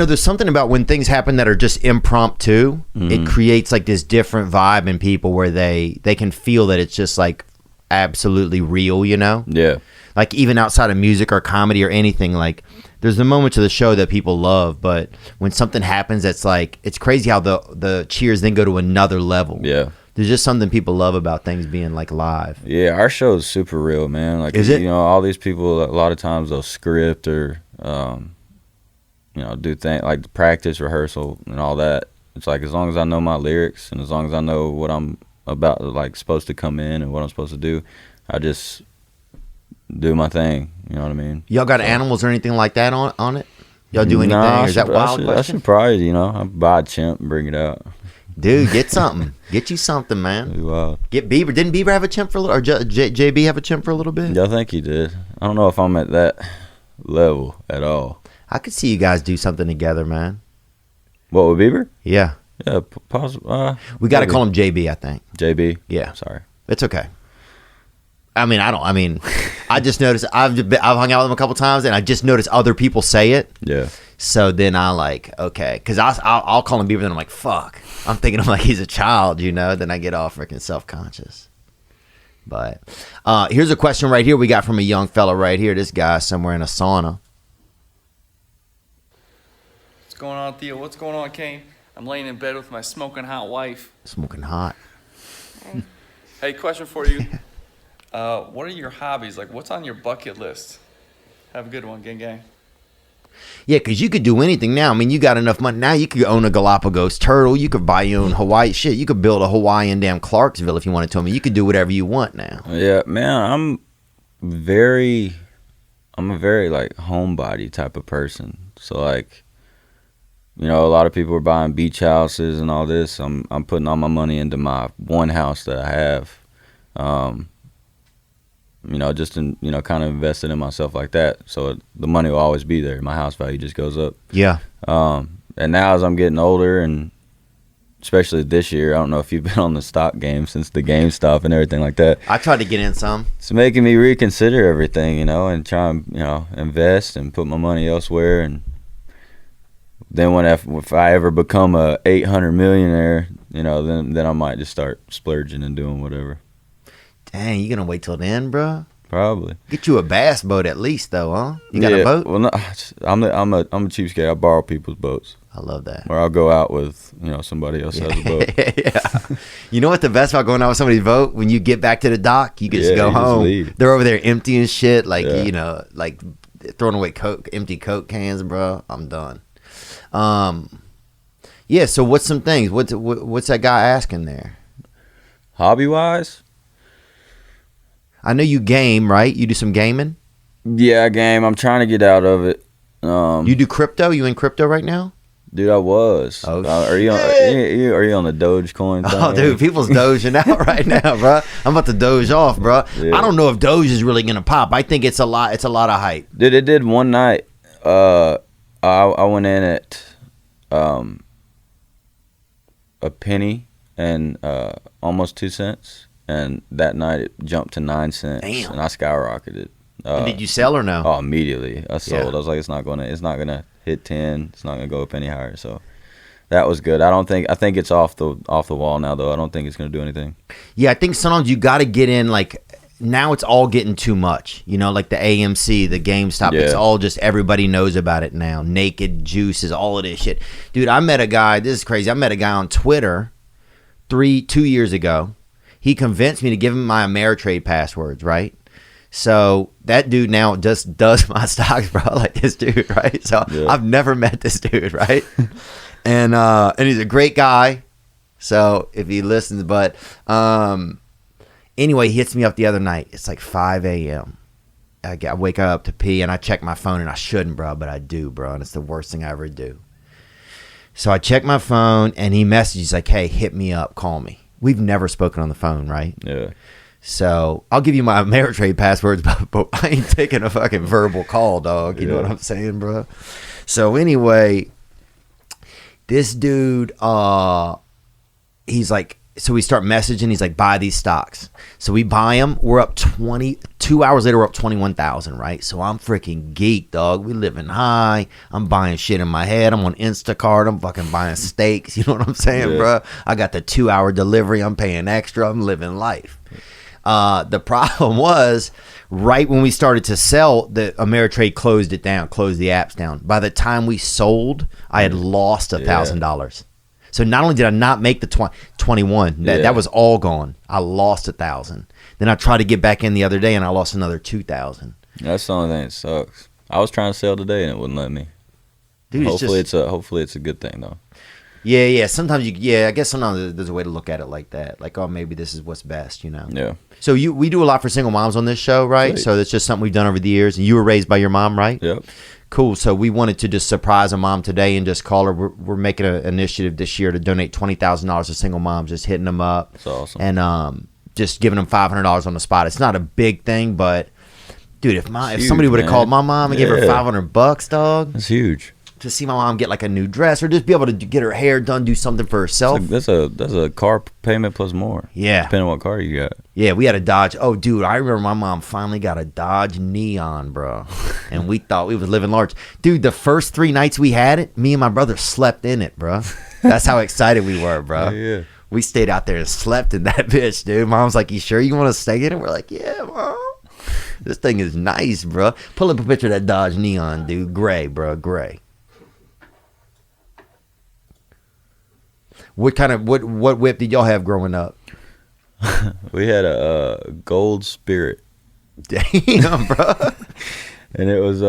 There's something about when things happen that are just impromptu. It creates like this different vibe in people where they can feel that it's just like absolutely real, Yeah. Like even outside of music or comedy or anything, like there's the moments of the show that people love, but when something happens that's like, it's crazy how the cheers then go to another level. Yeah. There's just something people love about things being like live. Yeah, our show is super real, man. Like, Is it? all these people, a lot of times they'll script or, do things like practice, rehearsal, and all that. It's like, as long as I know my lyrics and as long as I know what I'm about, like, supposed to come in and what I'm supposed to do, I just do my thing. You know what I mean? Y'all got animals or anything like that on it? Y'all do anything? Nah, Or is that wild I question? should probably, I buy a chimp and bring it out. Dude, get something. Get you something, man. It'd be wild. Get Bieber. Didn't Bieber have a chimp for a little, or JB have a chimp for a little bit? Yeah, I think he did. I don't know if I'm at that level at all. I could see you guys do something together, man. What, with Bieber? Yeah. Yeah, possible. We got to call him JB, I think. JB? Yeah. Sorry. It's okay. I just noticed, I've hung out with him a couple times, and I just noticed other people say it. Yeah. So then I like, okay. Because I'll call him Bieber, then I'm like, fuck. I'm thinking of like he's a child, Then I get all freaking self-conscious. But here's a question right here we got from a young fella right here. This guy somewhere in a sauna. What's going on, Theo? What's going on, Kane? I'm laying in bed with my smoking hot wife. Smoking hot. Hey, question for you. What are your hobbies? Like, what's on your bucket list? Have a good one, gang gang. Yeah, because you could do anything now. I mean, you got enough money. Now you could own a Galapagos turtle. You could buy your own Hawaii shit. You could build a Hawaiian damn Clarksville if you wanted to. I mean, you could do whatever you want now. Yeah, man, I'm a very like homebody type of person. So like, a lot of people are buying beach houses and all this. I'm putting all my money into my one house that I have. Just in, kind of invested in myself like that. So the money will always be there. My house value just goes up. Yeah. And now as I'm getting older, and especially this year, I don't know if you've been on the stock game since the GameStop and everything like that. I tried to get in some. It's making me reconsider everything, and try and, invest and put my money elsewhere. And then if I ever become a 800 millionaire, then I might just start splurging and doing whatever. Dang, you gonna wait till then, bro? Probably. Get you a bass boat at least, though, huh? You got a boat? Well, no, I'm a cheapskate. I borrow people's boats. I love that. Or I'll go out with somebody else has a boat. Yeah. You know what the best about going out with somebody's boat? When you get back to the dock, you can just go you just home. leave. They're over there emptying shit, like Yeah. like throwing away empty Coke cans, bro. I'm done. Yeah. So what's some things? What's that guy asking there? Hobby wise. I know you game, right? You do some gaming. Yeah, game. I'm trying to get out of it. You do crypto? You in crypto right now? Dude, I was. Oh, are you on the Dogecoin thing? Oh, dude, people's dozing out right now, bro. I'm about to doge off, bro. Yeah. I don't know if Doge is really gonna pop. I think it's a lot. It's a lot of hype. Dude, it did one night. I went in at a penny and almost 2 cents, and that night it jumped to 9 cents. Damn. And I skyrocketed. And did you sell or no? Oh, immediately I sold. Yeah. I was like, it's not gonna hit 10. It's not gonna go up any higher. So that was good. I think it's off the wall now though. I don't think it's gonna do anything. Yeah, I think sometimes you got to get in. Like now, it's all getting too much. Like the AMC, the GameStop. It's Yeah. all just everybody knows about it now. Naked juices, all of this shit, dude. I met a guy. This is crazy. I met a guy on Twitter 2 years ago. He convinced me to give him my Ameritrade passwords, right? So that dude now just does my stocks, bro. Like this dude, right? So Yeah. I've never met this dude, right? and he's a great guy. So if he listens, but Anyway, he hits me up the other night. It's like 5 a.m. I wake up to pee, and I check my phone, and I shouldn't, bro, but I do, bro, and it's the worst thing I ever do. So I check my phone, and he messages like, hey, hit me up, call me. We've never spoken on the phone, right? Yeah. So I'll give you my Ameritrade passwords, but I ain't taking a fucking verbal call, dog. You know what I'm saying, bro? So anyway, this dude, he's like, so we start messaging. He's like, buy these stocks. So we buy them. We're up 2 hours later, we're up 21,000, right? So I'm freaking geek, dog. We living high. I'm buying shit in my head. I'm on Instacart. I'm fucking buying steaks. You know what I'm saying, bro? I got the 2 hour delivery. I'm paying extra. I'm living life. The problem was right when we started to sell, the Ameritrade closed it down, closed the apps down. By the time we sold, I had lost $1,000. So not only did I not make the 21, that was all gone. I lost 1,000. Then I tried to get back in the other day, and I lost another 2,000. That's the only thing that sucks. I was trying to sell today, and it wouldn't let me. Dude, hopefully it's a good thing though. Yeah. Sometimes I guess sometimes there's a way to look at it like that. Like, oh, maybe this is what's best, you know? Yeah. So we do a lot for single moms on this show, right? So that's just something we've done over the years. And you were raised by your mom, right? Yep. Cool. So we wanted to just surprise a mom today and just call her. We're making an initiative this year to donate $20,000 to single moms, just hitting them up. That's awesome. And just giving them $500 on the spot. It's not a big thing, but dude, if huge, somebody would have called my mom and gave her $500, dog, that's huge. to see my mom get like a new dress or just be able to get her hair done, do something for herself. That's a car payment plus more. Yeah. Depending on what car you got. Yeah, we had a Dodge. Oh, dude, I remember my mom finally got a Dodge Neon, bro. And we thought we was living large. Dude, the first 3 nights we had it, me and my brother slept in it, bro. That's how excited we were, bro. Yeah. We stayed out there and slept in that bitch, dude. Mom's like, you sure you want to stay in it? We're like, yeah, Mom. This thing is nice, bro. Pull up a picture of that Dodge Neon, dude. Gray, bro. Gray. What whip did y'all have growing up? We had a gold Spirit. Damn, bro. And it was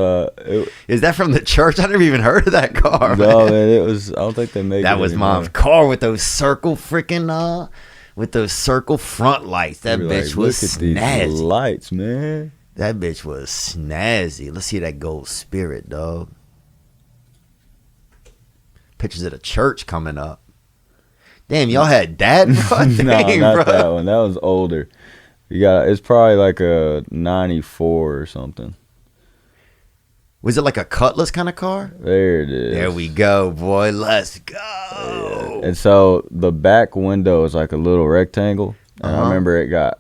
Is that from the church? I never even heard of that car. no, man, it was. I don't think they make That it was anymore. Mom's car with those circle freaking with those circle front lights. That We were bitch like, was look at these snazzy. lights, man. That bitch was snazzy. Let's see that gold Spirit, dog. Pictures of the church coming up. Damn, y'all had that? Bro? No, Dang, not bro. that one. That was older. It's probably like a 94 or something. Was it like a Cutlass kind of car? There it is. There we go, boy. Let's go. Yeah. And so the back window is like a little rectangle. And I remember it got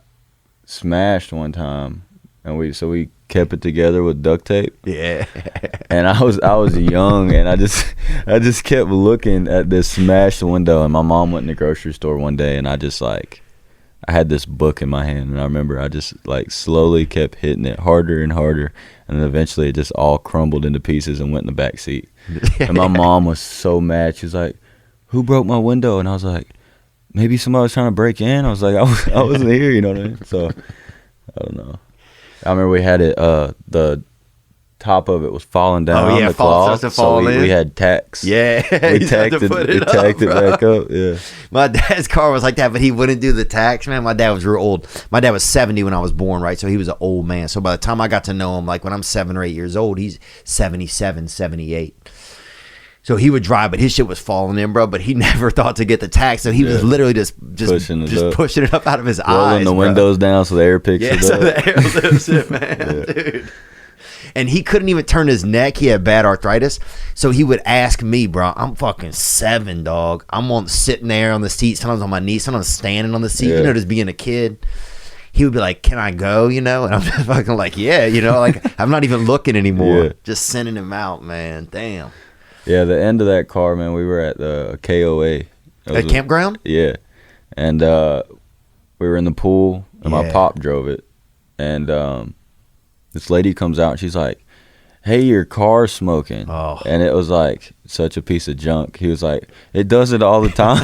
smashed one time, and we kept it together with duct tape. Yeah. And I was young, and I just kept looking at this smashed window. And my mom went in the grocery store one day, and I had this book in my hand, and I remember I just like slowly kept hitting it harder and harder, and then eventually it just all crumbled into pieces and went in the back seat. And my mom was so mad. She was like, "Who broke my window?" And I was like, "Maybe somebody was trying to break in." I was like, I wasn't here, you know what I mean? So I don't know. I remember we had it. The top of it was falling down. Oh, yeah, the cloth, starts to fall in. we had tacks. Yeah. We you had tacked to put it up, back up. Yeah. My dad's car was like that, but he wouldn't do the tax, man. My dad was real old. My dad was 70 when I was born, right? So he was an old man. So by the time I got to know him, like when I'm 7 or 8 years old, he's 77, 78. So he would drive, but his shit was falling in, bro. But he never thought to get the tax. So he was literally just pushing it up out of his eyes. Rolling the windows down so the air picks it up. So the air lifts it, man, dude. And he couldn't even turn his neck. He had bad arthritis. So he would ask me, bro, I'm fucking 7, dog. I'm sitting there on the seat, sometimes on my knees, sometimes standing on the seat, you know, just being a kid. He would be like, "Can I go?" You know? And I'm just fucking like, yeah, you know, like I'm not even looking anymore. Yeah. Just sending him out, man. Damn. Yeah, the end of that car, man, we were at the KOA. At campground? Yeah. And we were in the pool, and my pop drove it. And this lady comes out, and she's like, "Hey, your car's smoking." Oh. And it was like such a piece of junk. He was like, "It does it all the time."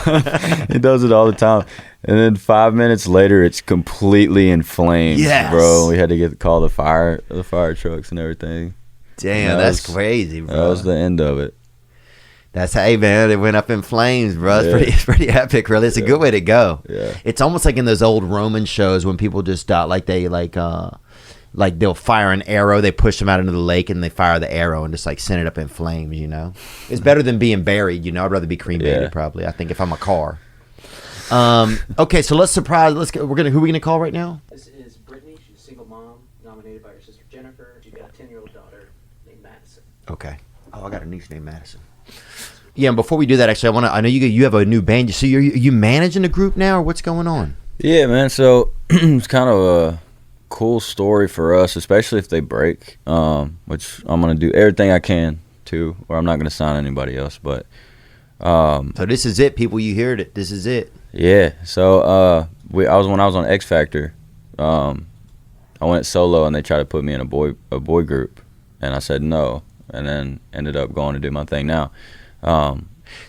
It does it all the time. And then 5 minutes later, it's completely in flames, bro. We had to call the fire trucks and everything. Damn, that's crazy, bro. That was the end of it. That's hey man, it went up in flames, bro. Yeah. It's pretty epic, really. It's a good way to go. Yeah. It's almost like in those old Roman shows when people just die, like they'll fire an arrow, they push them out into the lake, and they fire the arrow and just like send it up in flames. You know, it's better than being buried. You know, I'd rather be cremated Yeah. probably. I think if I'm a car. Okay, so let's surprise. Let's go. Who are we gonna call right now? This is Brittany. She's a single mom, nominated by her sister Jennifer. She's got a 10-year-old daughter named Madison. Okay. Oh, I got a niece named Madison. Yeah, and before we do that, actually, I know you have a new band. So you managing a group now, or what's going on? Yeah, man. So it's kind of a cool story for us, especially if they break. Which I'm gonna do everything I can to, or I'm not gonna sign anybody else. But So this is it, people. You heard it. This is it. yeah. So when I was on X Factor, I went solo and they tried to put me in a boy group, and I said no, and then ended up going to do my thing now.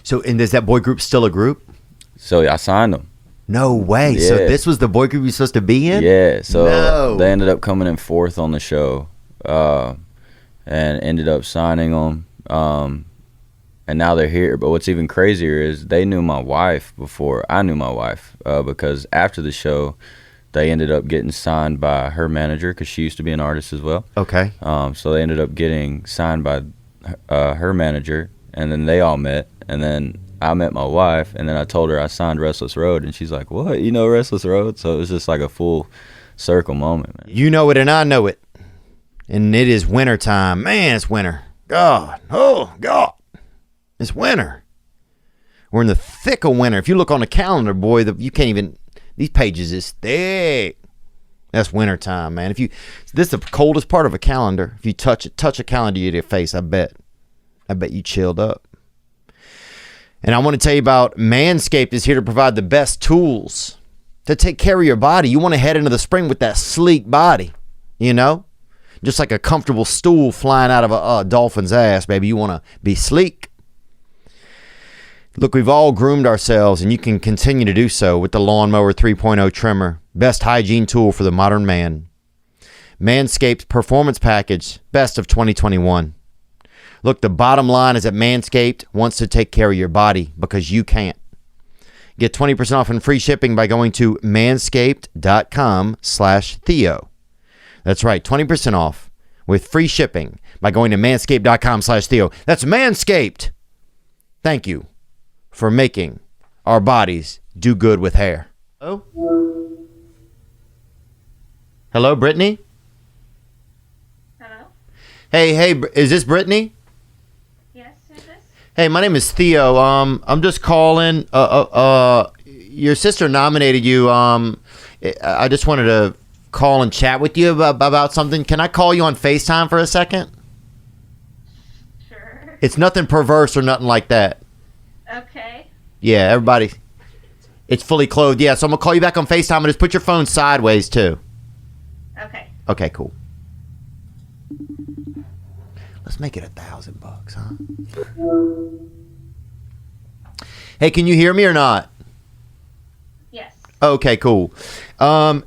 So, and is that boy group still a group? So I signed them. No way. So Yeah. this was the boy group you're supposed to be in? Yeah, so No. they ended up coming in fourth on the show, and ended up signing them, and now they're here. But what's even crazier is they knew my wife before I knew my wife, because after the show, they ended up getting signed by her manager because she used to be an artist as well. Okay. So they ended up getting signed by her manager, and then they all met, and then I met my wife, and then I told her I signed Restless Road, and she's like, "What? You know Restless Road?" So it was just like a full circle moment, man. You know it and I know it. And it is winter time. Man, it's winter. God. Oh, God. It's winter. We're in the thick of winter. If you look on the calendar, boy, you can't even, these pages is thick. That's winter time, man. This is the coldest part of a calendar. If you touch a calendar to your face, I bet you chilled up. And I want to tell you about Manscaped is here to provide the best tools to take care of your body. You want to head into the spring with that sleek body, you know? Just like a comfortable stool flying out of a dolphin's ass, baby. You want to be sleek. Look, we've all groomed ourselves, and you can continue to do so with the Lawnmower 3.0 trimmer. Best hygiene tool for the modern man. Manscaped Performance Package, best of 2021. Look, the bottom line is that Manscaped wants to take care of your body because you can't. Get 20% off and free shipping by going to manscaped.com/Theo. That's right, 20% off with free shipping by going to manscaped.com/Theo. That's Manscaped. Thank you for making our bodies do good with hair. Hello? Hello, Brittany? Hello? Hey, is this Brittany? Yes, who's this? Hey, my name is Theo. I'm just calling. Your sister nominated you. I just wanted to call and chat with you about something. Can I call you on FaceTime for a second? Sure. It's nothing perverse or nothing like that. Okay. Yeah, everybody. It's fully clothed. Yeah, so I'm gonna call you back on FaceTime and just put your phone sideways too. Okay. Okay, cool. Let's make it $1,000, huh? Hey, can you hear me or not? Yes. Okay, cool. So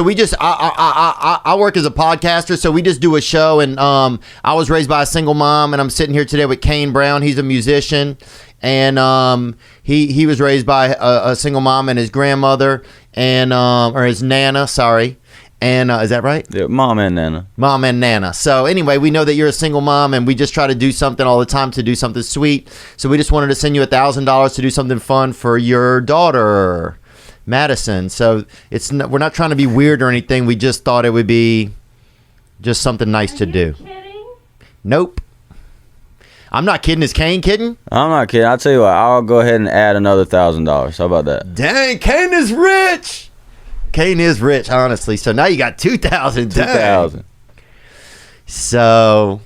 we just I work as a podcaster, so we just do a show, and I was raised by a single mom, and I'm sitting here today with Kane Brown. He's a musician, and he was raised by a single mom and his grandmother, and or his nana, sorry. And is that right? Yeah, mom and nana. Mom and nana. So anyway, we know that you're a single mom, and we just try to do something all the time to do something sweet. So we just wanted to send you $1,000 to do something fun for your daughter, Madison. So we're not trying to be weird or anything. We just thought it would be just something nice to do. Kidding? Nope. I'm not kidding. Is Kane kidding? I'm not kidding. I'll tell you what. I'll go ahead and add another $1,000. How about that? Dang, Kane is rich. Kane is rich, honestly. So now you got 2,000. 2,000. So,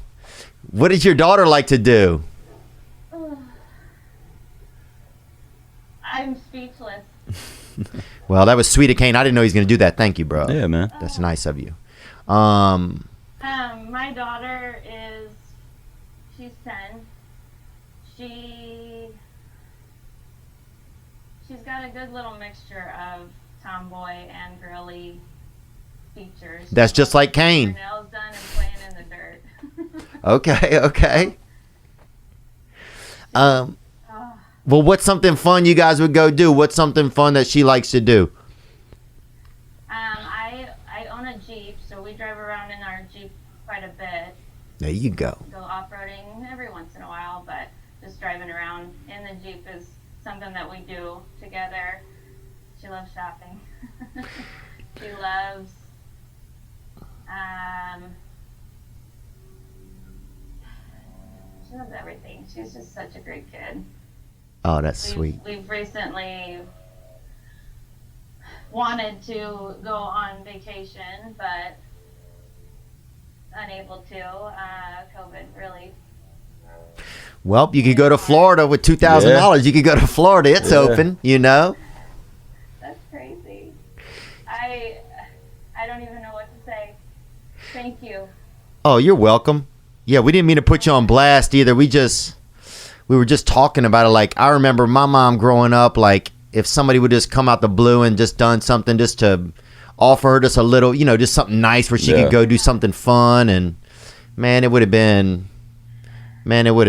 what does your daughter like to do? I'm speechless. Well, that was sweet of Kane. I didn't know he was going to do that. Thank you, bro. Yeah, man. That's nice of you. My daughter she's 10. She's got a good little mixture of tomboy and girly features. That's just like Kane. Her nails done and playing in the dirt. Okay. Well, what's something fun you guys would go do? What's something fun that she likes to do? I own a Jeep, so we drive around in our Jeep quite a bit. There you go. Go off-roading every once in a while, but just driving around in the Jeep is something that we do together. She loves shopping. She loves everything. She's just such a great kid. Oh, that's sweet. We've recently wanted to go on vacation, but unable to. COVID really. Well, you could go to Florida with $2,000. You could go to Florida. It's open, you know. That's crazy. I don't even know what to say. Thank you. Oh, you're welcome. Yeah, we didn't mean to put you on blast either. We were just talking about it. Like, I remember my mom growing up, like, if somebody would just come out the blue and just done something just to offer her just a little, you know, just something nice where she could go do something fun. And, man, it would have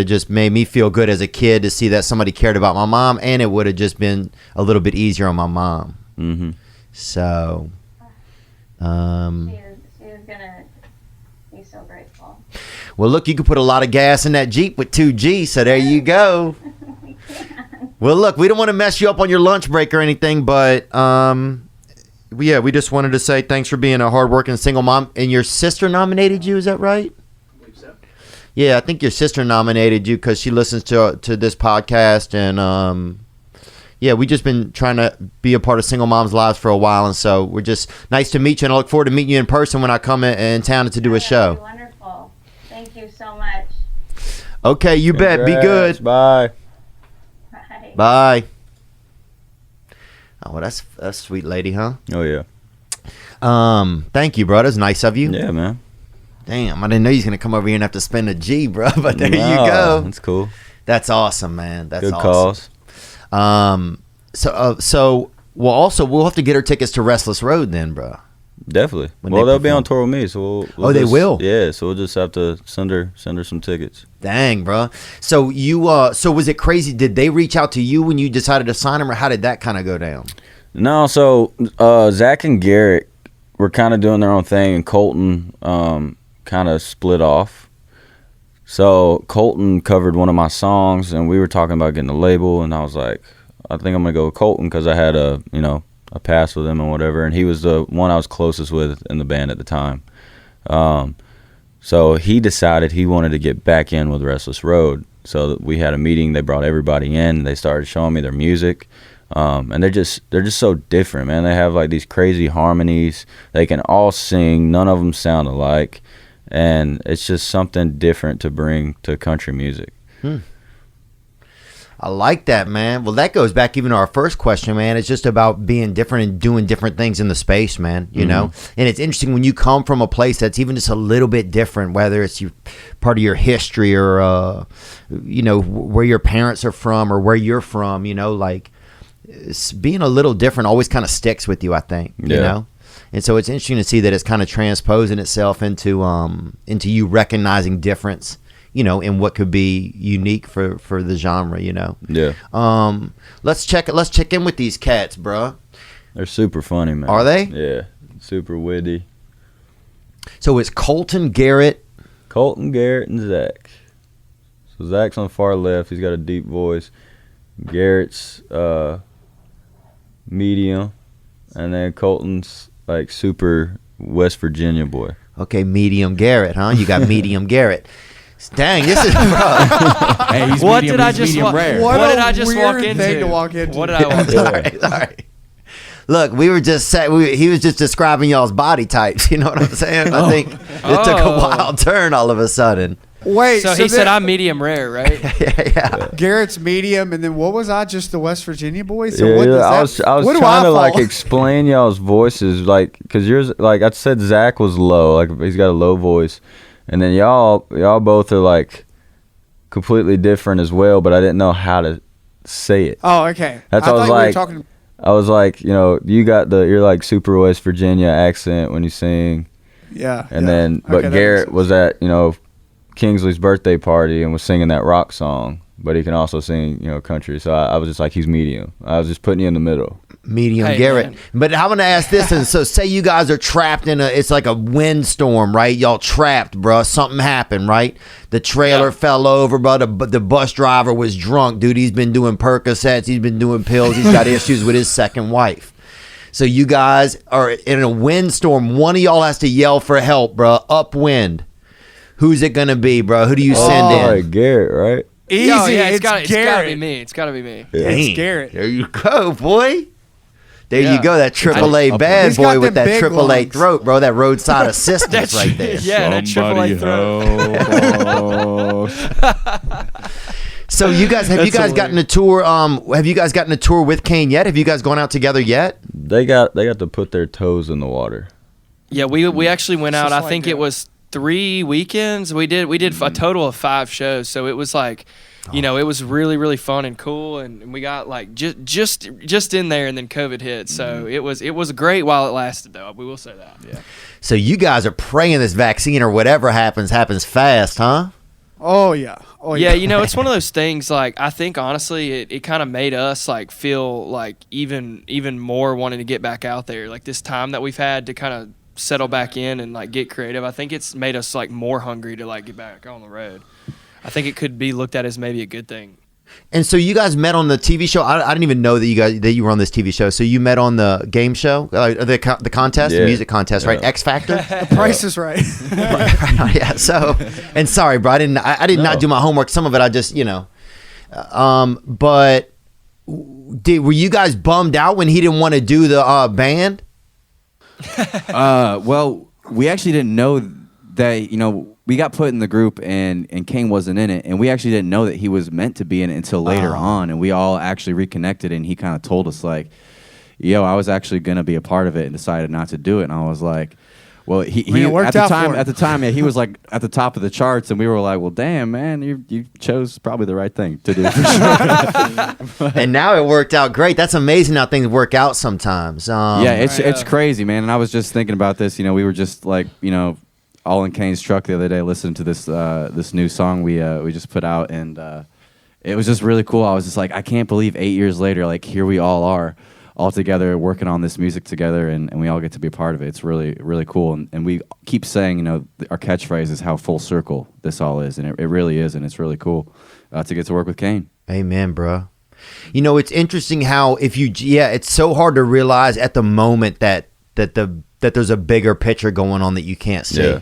just made me feel good as a kid to see that somebody cared about my mom, and it would have just been a little bit easier on my mom. Mm-hmm. So, She is going to be so grateful. well, look, you could put a lot of gas in that Jeep with 2G, so there you go. We can. Well, look, we don't want to mess you up on your lunch break or anything, but we just wanted to say thanks for being a hardworking single mom. And your sister nominated you, is that right? I believe so. Yeah, I think your sister nominated you because she listens to this podcast, and we just been trying to be a part of single moms' lives for a while, and so we're just nice to meet you, and I look forward to meeting you in person when I come in town to do a show. Wonderful. Thank you so much. Okay, you bet. Be good. Bye. Bye. Bye. Oh, well, that's sweet lady, huh? Oh yeah. Thank you, bro. That's nice of you. Yeah, man. Damn, I didn't know you was gonna come over here and have to spend a G, bro. But there you No, go. That's cool. That's awesome, man. That's Good awesome. calls. So we'll have to get her tickets to Restless Road then, bro. Definitely. When Well, they they'll be perform. on tour with me, so we'll They just- will? Yeah, so we'll just have to send her some tickets. Dang, bro. So so was it crazy? Did they reach out to you when you decided to sign them, or how did that kind of go down? No, so Zach and Garrett were kind of doing their own thing, and Colton kind of split off. So Colton covered one of my songs, and we were talking about getting a label, and I was like, I think I'm gonna go with Colton because I had a pass with him and whatever, and he was the one I was closest with in the band at the time. So he decided he wanted to get back in with Restless Road. So we had a meeting. They brought everybody in. They started showing me their music, and they're just so different, man. They have like these crazy harmonies. They can all sing. None of them sound alike, and it's just something different to bring to country music. I like that, man. Well, that goes back even to our first question, man. It's just about being different and doing different things in the space, man, you know? And it's interesting when you come from a place that's even just a little bit different, whether it's part of your history or, where your parents are from or where you're from, like being a little different always kind of sticks with you, I think, you know? And so it's interesting to see that it's kind of transposing itself into you recognizing difference, in what could be unique for the genre, Yeah. Let's check in with these cats, bro. They're super funny, man. Are they? Yeah. Super witty. So it's Colton, Garrett, and Zach. So Zach's on the far left. He's got a deep voice. Garrett's medium. And then Colton's like super West Virginia boy. Okay, medium Garrett, huh? You got medium Garrett. Dang, this is bro. Hey, he's What medium, did I he's just medium wa- rare. What did I just walk weird into? thing to walk into. What did I walk into? Sorry. Look, we were just he was just describing y'all's body types. You know what I'm saying? I think it took a wild turn all of a sudden. Wait, So he said I'm medium rare, right? Yeah. Garrett's medium, and then what was I? Just the West Virginia boy? So Yeah, what does that, I was what do trying to fall? like explain y'all's voices, like, cause yours, like I said, Zach was low, like he's got a low voice, and then y'all both are like completely different as well, but I didn't know how to say it. Oh, okay. That's I what I was thought we were like. talking. I was like, you're like super West Virginia accent when you sing, Yeah. and yeah. then Okay, but that Garrett makes was at Kingsley's birthday party and was singing that rock song, but he can also sing, country. So I was just like, he's medium. I was just putting you in the middle. Medium Hey, Garrett. man. But I'm gonna ask this, and so say you guys are trapped it's like a windstorm, right? Y'all trapped, bro. Something happened, right? The trailer fell over, bro. The bus driver was drunk, dude. He's been doing Percocets, he's been doing pills, he's got issues with his second wife. So you guys are in a windstorm. One of y'all has to yell for help, bro. Upwind. Who's it gonna be, bro? Who do you send in? Like Garrett, right? Easy. Oh, yeah, it's gotta be Garrett. me. It's gotta be me. Dang. Garrett. There you go, boy. There Yeah. you go. That AAA bad He's boy got with them that big AAA lungs. throat, bro. That roadside assistance right there. Yeah, that AAA throat. So you guys have you guys gotten a tour? Have you guys gotten a tour with Kane yet? Have you guys gone out together yet? They got to put their toes in the water. Yeah, we actually went out. Just I like think that. it was 3 weekends. We did a total of 5 shows. So it was like, it was really, really fun and cool. And we got like just in there, and then COVID hit. So it was great while it lasted, though. We will say that. Yeah. So you guys are praying this vaccine or whatever happens fast, huh? Oh yeah. Oh Yeah, yeah. it's one of those things. Like, I think honestly, it kind of made us like feel like even more wanting to get back out there. Like this time that we've had to kind of settle back in and like get creative. I think it's made us like more hungry to like get back on the road. I think it could be looked at as maybe a good thing. And so you guys met on the TV show. I didn't even know that you were on this TV show. So you met on the game show, the contest, the music contest, right? X Factor. The Price is Right. Yeah. So, and sorry, bro, I did not do my homework. Some of it I just, but were you guys bummed out when he didn't want to do the band? Well, we actually didn't know that, we got put in the group and Kane wasn't in it, and we actually didn't know that he was meant to be in it until later on, and we all actually reconnected, and he kind of told us like, yo, I was actually going to be a part of it and decided not to do it. And I was like, well, he it worked out for him. at the time, yeah, he was like at the top of the charts, and we were like, well, damn, man, you chose probably the right thing to do. For sure. And now it worked out great. That's amazing how things work out sometimes. It's crazy, man. And I was just thinking about this. We were just like, all in Kane's truck the other day, listening to this new song we just put out, and it was just really cool. I was just like, I can't believe 8 years later, like here we all are, all together working on this music together, and we all get to be a part of it. It's really, really cool. And we keep saying, our catchphrase is how full circle this all is, and it really is, and it's really cool to get to work with Kane. Amen, bro. It's interesting how it's so hard to realize at the moment that there's a bigger picture going on that you can't see. Yeah.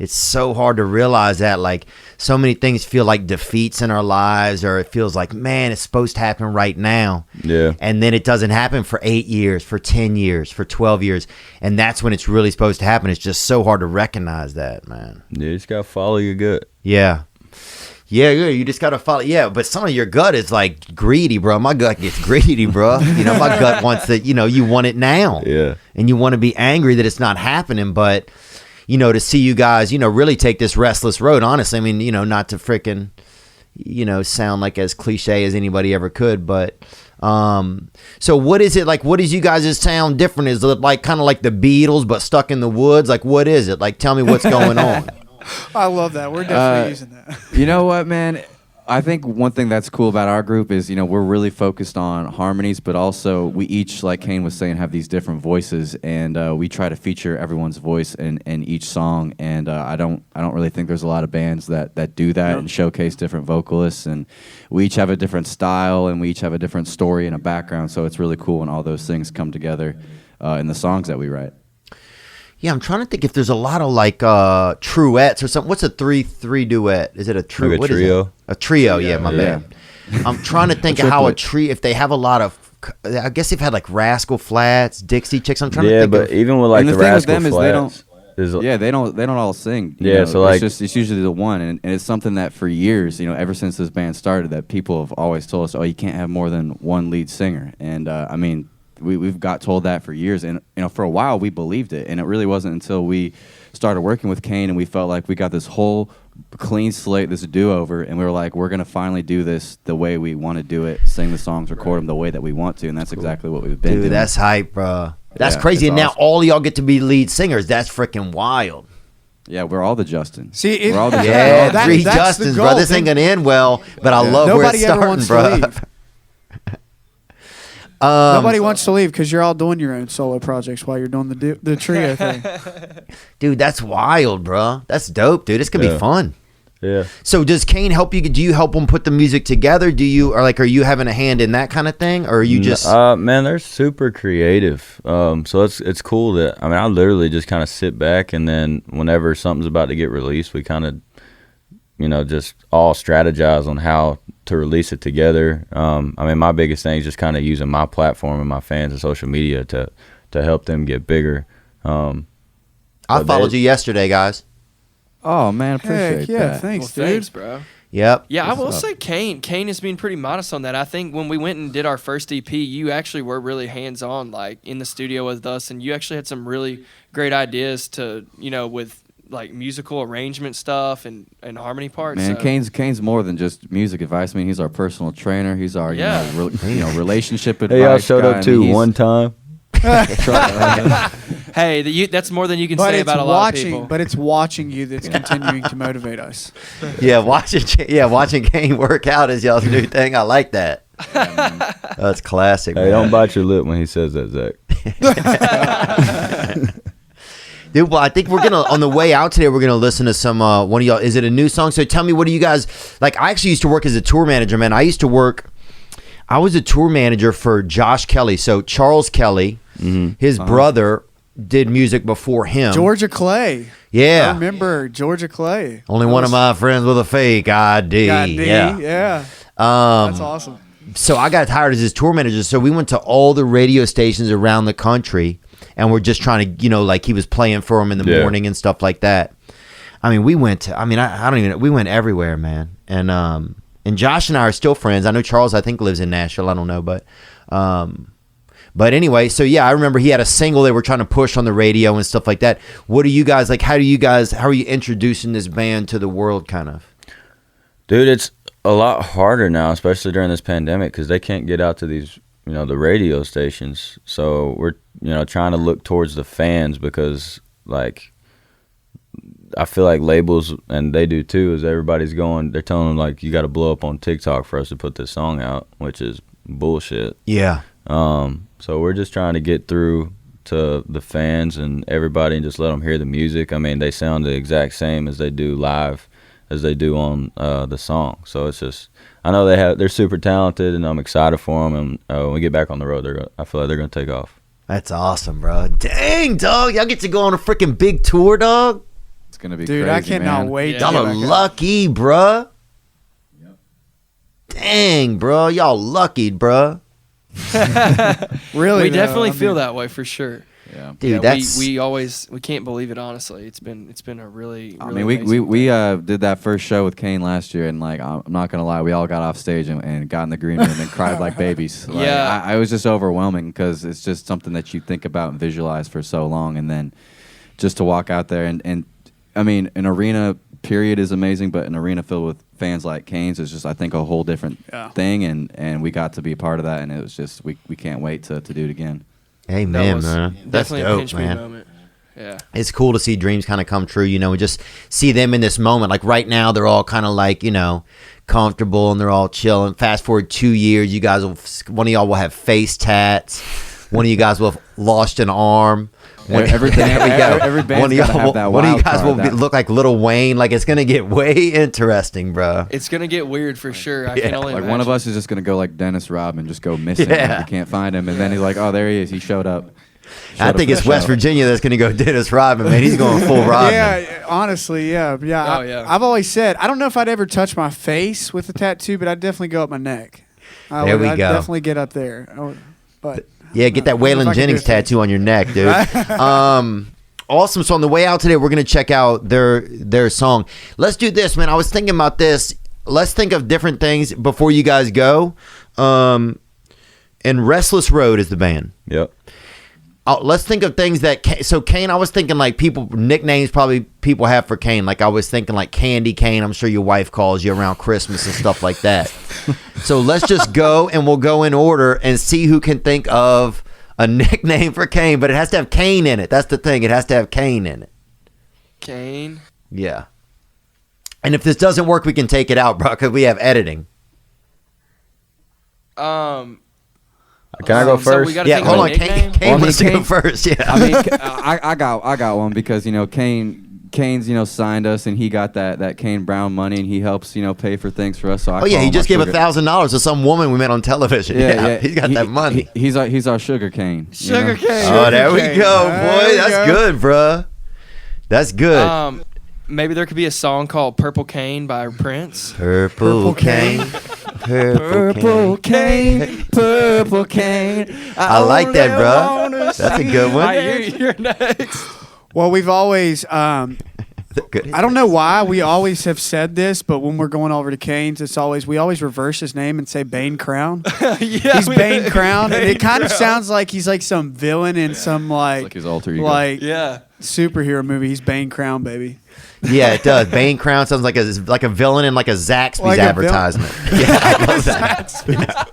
It's so hard to realize that, like, so many things feel like defeats in our lives, or it feels like, man, it's supposed to happen right now. Yeah. And then it doesn't happen for 8 years, for 10 years, for 12 years. And that's when it's really supposed to happen. It's just so hard to recognize that, man. Yeah, you just got to follow your gut. Yeah. Yeah, you just got to follow. Yeah, but some of your gut is like greedy, bro. My gut gets greedy, bro. My gut wants that, you want it now. Yeah. And you want to be angry that it's not happening, but to see you guys, really take this Restless road, honestly. I mean, not to freaking, sound like as cliche as anybody ever could, but so what is it like? What is you guys' sound different? Is it like kind of like the Beatles but stuck in the woods? Like, what is it? Like, tell me what's going on. I love that. We're definitely using that. You know what, man? I think one thing that's cool about our group is, we're really focused on harmonies, but also we each, like Kane was saying, have these different voices, and we try to feature everyone's voice in each song. And I don't really think there's a lot of bands that do that and showcase different vocalists. And we each have a different style, and we each have a different story and a background. So it's really cool when all those things come together in the songs that we write. Yeah, I'm trying to think if there's a lot of like truettes or something. What's a three duet? Is it a trio? Like a trio. Is it? A trio, yeah, my bad. I'm trying to think of how a trio, if they have a lot of, I guess they've had like Rascal Flats, Dixie Chicks. I'm trying to think but even with like and the thing with Rascal them is Flats. they don't all sing. So like it's usually the one, and it's something that for years, ever since this band started, that people have always told us, oh, you can't have more than one lead singer. And I mean, we've got told that for years, and for a while we believed it, and it really wasn't until we started working with Kane and we felt like we got this whole clean slate, this do-over, and we were like, we're gonna finally do this the way we want to do it, sing the songs, record them the way that we want to, and that's exactly what we've been doing. Dude, that's hype, bro. That's Yeah, crazy. it's And now awesome. all y'all get to be lead singers. That's freaking wild. Yeah, we're all the Justins. See, we're all the Yeah, That- three that's the Justins, bro. goal. This ain't gonna end well, but I love where Nobody it's ever starting, wants bro. to leave. Nobody wants to leave because you're all doing your own solo projects while you're doing the trio thing. Dude, that's wild, bro. That's dope, dude. It's gonna be fun. Yeah. So does Kane help you? Do you help him put the music together? Do you, or like, are you having a hand in that kind of thing, or are you just? Man, they're super creative. So it's cool that I literally just kind of sit back, and then whenever something's about to get released, we kind of, just all strategize on how to release it together. My biggest thing is just kind of using my platform and my fans and social media to help them get bigger. I followed you yesterday, guys. Oh man, appreciate Heck yeah, that. thanks, Well, dude. thanks, bro. Yep. Yeah, I will say Kane has been pretty modest on that. I think when we went and did our first EP, you actually were really hands-on, like in the studio with us, and you actually had some really great ideas to, with like musical arrangement stuff and harmony parts. Man, so. Kane's more than just music advice. He's our personal trainer. He's our relationship advice. Hey, y'all showed guy. up too one time. Hey, that's more than you can But say it's about a lot of people. But it's watching you that's continuing to motivate us. Yeah, watching Kane work out is y'all's new thing. I like that. That's classic. Hey, man. don't bite your lip when he says that, Zach. Dude, well, I think we're gonna on the way out today. We're gonna listen to some one of y'all. Is it a new song? So tell me, what do you guys like? I actually used to work as a tour manager, man. I was a tour manager for Josh Kelly. So Charles Kelly, his brother, did music before him. Georgia Clay. Yeah. I remember Georgia Clay. Only one of my friends with a fake ID. Yeah. That's awesome. So I got hired as his tour manager. So we went to all the radio stations around the country, and we're just trying to, like he was playing for him in the morning and stuff like that. We went to, I don't even know. We went everywhere, man. And Josh and I are still friends. I know Charles, I think, lives in Nashville. I don't know, but anyway, so yeah, I remember he had a single they were trying to push on the radio and stuff like that. What do you guys like? How are you introducing this band to the world, kind of? Dude, it's a lot harder now, especially during this pandemic, because they can't get out to these, the radio stations. So we're, trying to look towards the fans, because like, I feel like labels, and they do too, is everybody's they're telling them like, you got to blow up on TikTok for us to put this song out, which is bullshit. Yeah. So we're just trying to get through to the fans and everybody and just let them hear the music. They sound the exact same as they do live, as they do on the song. So it's just, I know they're super talented, and I'm excited for them. And when we get back on the road, I feel like they're going to take off. That's awesome, bro. Dang, dog. Y'all get to go on a freaking big tour, dog. It's going to be Dude, crazy, I cannot man. wait. Y'all are lucky, bruh. Yep. Dang, bro. Y'all lucky, bruh. Really, we definitely feel that way for sure. Yeah, dude, we can't believe it. Honestly, it's been a really. We did that first show with Kane last year, and like, I'm not gonna lie, we all got off stage and got in the green room and cried like babies. Like, yeah, I was just overwhelming, because it's just something that you think about and visualize for so long, and then just to walk out there and an arena period is amazing, but an arena filled with fans like Kane's is just, I think, a whole different thing, and we got to be a part of that, and it was just, we can't wait to do it again. Amen, man. That's definitely dope, a pinch me man. moment. Yeah, it's cool to see dreams kind of come true, and just see them in this moment. Like right now, they're all kind of like, comfortable, and they're all chilling. Fast forward 2 years, one of y'all will have face tats. One of you guys will have lost an arm. Every band's gotta have that one of you guys wild will card, look like Lil Wayne. Like, it's gonna get way interesting, bro. it's gonna get weird for sure. I can only Like, imagine. one of us is just gonna go like Dennis Rodman, just go missing. Yeah. Like, we can't find him, and then he's like, oh, there he is. He showed up. I think it's West Virginia that's gonna go Dennis Rodman, man. He's going full Rodman. Yeah, honestly, yeah. Oh, yeah. I've always said, I don't know if I'd ever touch my face with a tattoo, but I'd definitely go up my neck. I'd go. definitely get up there. But Yeah, get that Waylon Jennings tattoo on your neck, dude. Awesome. So on the way out today, we're gonna check out their song. Let's do this, man. I was thinking about this. Let's think of different things before you guys go. And Restless Road is the band. Yep. Let's think of things that Kane. I was thinking like nicknames probably people have for Kane. Like I was thinking like Candy Cane. I'm sure your wife calls you around Christmas and stuff like that. So let's just go, and we'll go in order and see who can think of a nickname for Kane. But it has to have Kane in it. That's the thing. It has to have Kane in it. Kane. Yeah. And if this doesn't work, we can take it out, bro, because we have editing. Can I go So first? we gotta Yeah, think hold of on. a nickname? Kane wants to go first. Yeah. I mean, I got one because Kane's signed us and he got that Kane Brown money and he helps pay for things for us. So I Oh yeah, call he him just our gave sugar- $1,000 to some woman we met on television. Yeah, he's got that money. He's our sugar cane. Sugar cane. Oh, there we cane. go, There boy. we That's go. good, bruh. That's good. Maybe there could be a song called "Purple Cane" by Prince. Purple cane. Purple cane. Purple cane. I like that, bro. That's a good one. All right, you're next. Well, we've always, Good. I don't know why we always have said this, but when we're going over to Kane's, we always reverse his name and say Bane Crown. Yeah, He's Bane Crown, and it kind of sounds like he's like some villain in some Like his alter ego. Yeah. superhero movie. He's Bane Crown, baby. Yeah, it does. Bane Crown sounds like a villain in like a Zaxby's Like a advertisement. Yeah, I love that.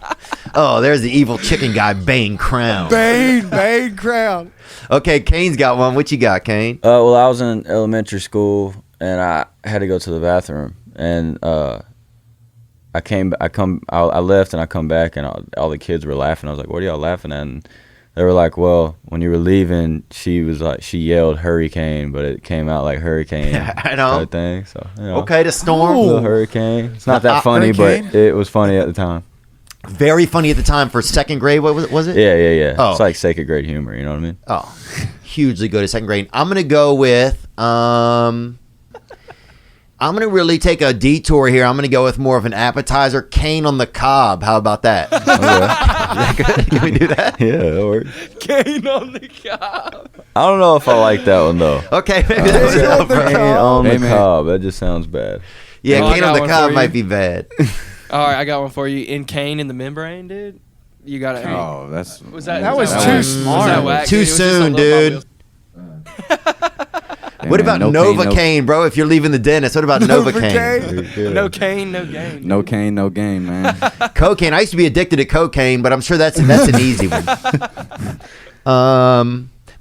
Oh, there's the evil chicken guy, Bane Crown. Bane Crown. Okay, Kane's got one. What you got, Kane? Well, I was in elementary school and I had to go to the bathroom, and I left and I come back and all the kids were laughing. I was like, "What are y'all laughing at?" And they were like, "Well, when you were leaving, she yelled hurricane, but it came out like hurricane." Yeah, I know. Type thing. So Okay, the storm. little hurricane. It's not that funny, hurricane? but it was funny at the time. Very funny at the time for second grade. What was it? Yeah. Oh. It's like second grade humor. You know what I mean? Oh, hugely good at second grade. I'm gonna go with I'm gonna really take a detour here. I'm gonna go with more of an appetizer. Kane on the cob. How about that? Is that good? Can we do that? Yeah, that works. Kane on the cob. I don't know if I like that one though. Okay, maybe that's Kane it, bro. on Hey, the man. cob. That just sounds bad. Yeah, Oh, I Kane got on the one cob for might you. be bad. All right, I got one for you. In Kane in the membrane, dude. You got it. Oh, that's Was that That was whack? too Was smart. that whack? Too It was just a soon, little dude. Hey, What man, about no Nova cane, Cane, bro? If you're leaving the dentist, what about Novocaine? No Kane, no game. no cane, no game, man. Cocaine. I used to be addicted to cocaine, but I'm sure that's an easy one.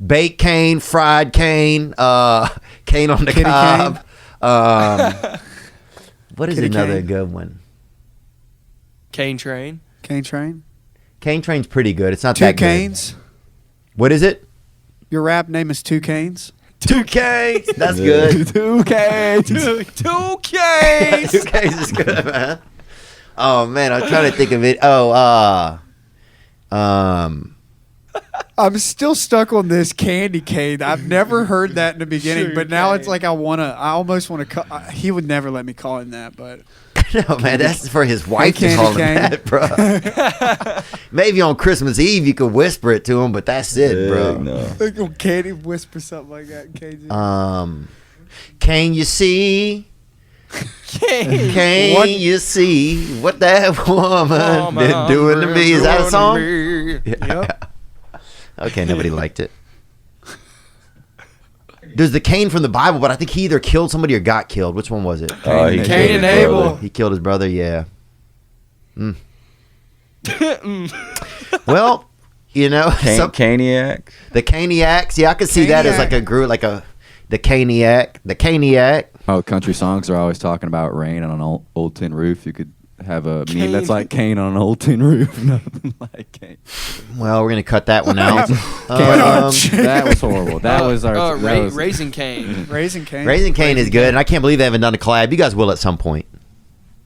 Baked cane, fried cane, cane on the Kitty cob. What is Kitty another cane. good one? Kane train. Cane Train. Cane Train's pretty good. It's not Two that good. Canes. What is it? Your rap name is Two Canes. Two Canes. That's good. Two canes. Two Two K's. Canes is good, man. Oh man, I'm trying to think of it. I'm still stuck on this candy cane. I've never heard that in the beginning, Sugar but now it's cane. like I almost want to. He would never let me call him that, but No, man, that's for his wife to Candy call him cane. that, bro. Maybe on Christmas Eve you could whisper it to him, but that's it, bro. Heck no. like on candy whisper something like that. Cajun. Can you see? Kane. Can What? you see what that woman been doing to me? Is that a song? Yep. Okay, nobody liked it. There's the Cain from the Bible, but I think he either killed somebody or got killed. Which one was it? He Cain killed and his Abel. brother. He killed his brother, yeah. Well, Caniac. the Caniacs. Yeah, I could see that as like a group, the Caniac. Oh, country songs are always talking about rain on an old tin roof. You could have a meme that's like Kane on an old tin roof. Nothing like Kane. Well, we're gonna cut that one out. That was horrible. That was our. that was- Raising Kane. Raisin Cane. Raising Cane is good, and I can't believe they haven't done a collab. You guys will at some point.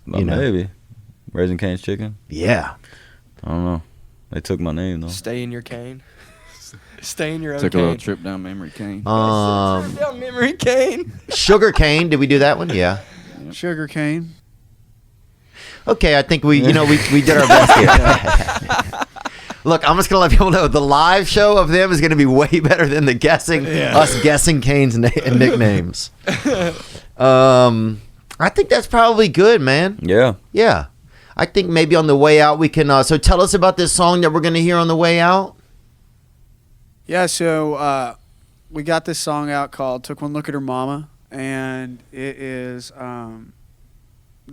Well, You know. maybe. Raising Cane's Chicken. Yeah. I don't know. They took my name though. Stay in your cane. Stay in your own Took a cane. little trip down memory cane. Down memory cane. Sugar Cane. Did we do that one? Yeah. Sugar cane. Okay, I think we did our best here. Look, I'm just gonna let people know the live show of them is gonna be way better than the us guessing Kane's nicknames. I think that's probably good, man. Yeah. Yeah, I think maybe on the way out we can. So tell us about this song that we're gonna hear on the way out. Yeah, so we got this song out called "Took One Look at Her Mama," and it is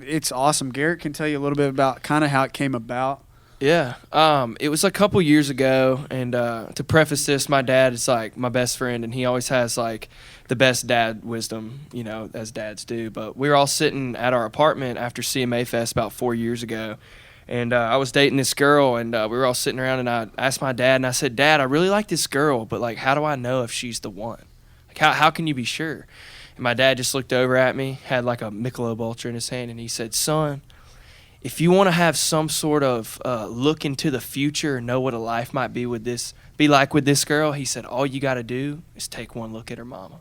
it's awesome. Garrett can tell you a little bit about kind of how it came about. Yeah. It was a couple years ago, and to preface this, my dad is like my best friend, and he always has like the best dad wisdom, as dads do. But we were all sitting at our apartment after CMA Fest about 4 years ago, and I was dating this girl, and we were all sitting around, and I asked my dad, and I said, "Dad, I really like this girl, but like, how do I know if she's the one? Like, how can you be sure?" And my dad just looked over at me, had like a Michelob Ultra in his hand, and he said, "Son, if you want to have some sort of look into the future and know what a life might be like with this girl," he said, "all you got to do is take one look at her mama."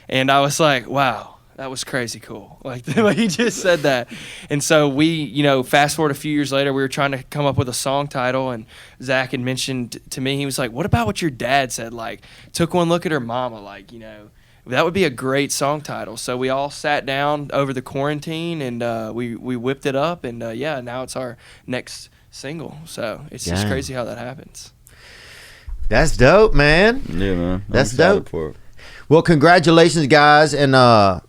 And I was like, wow, that was crazy cool. Like the way he just said that. And so we, fast forward a few years later, we were trying to come up with a song title, and Zach had mentioned to me, he was like, "What about what your dad said? Like, took one look at her mama, like, that would be a great song title." So we all sat down over the quarantine, and we whipped it up, and now it's our next single. So it's just crazy how that happens. That's dope, man. Yeah, man. That's dope. For it. Well, congratulations, guys, and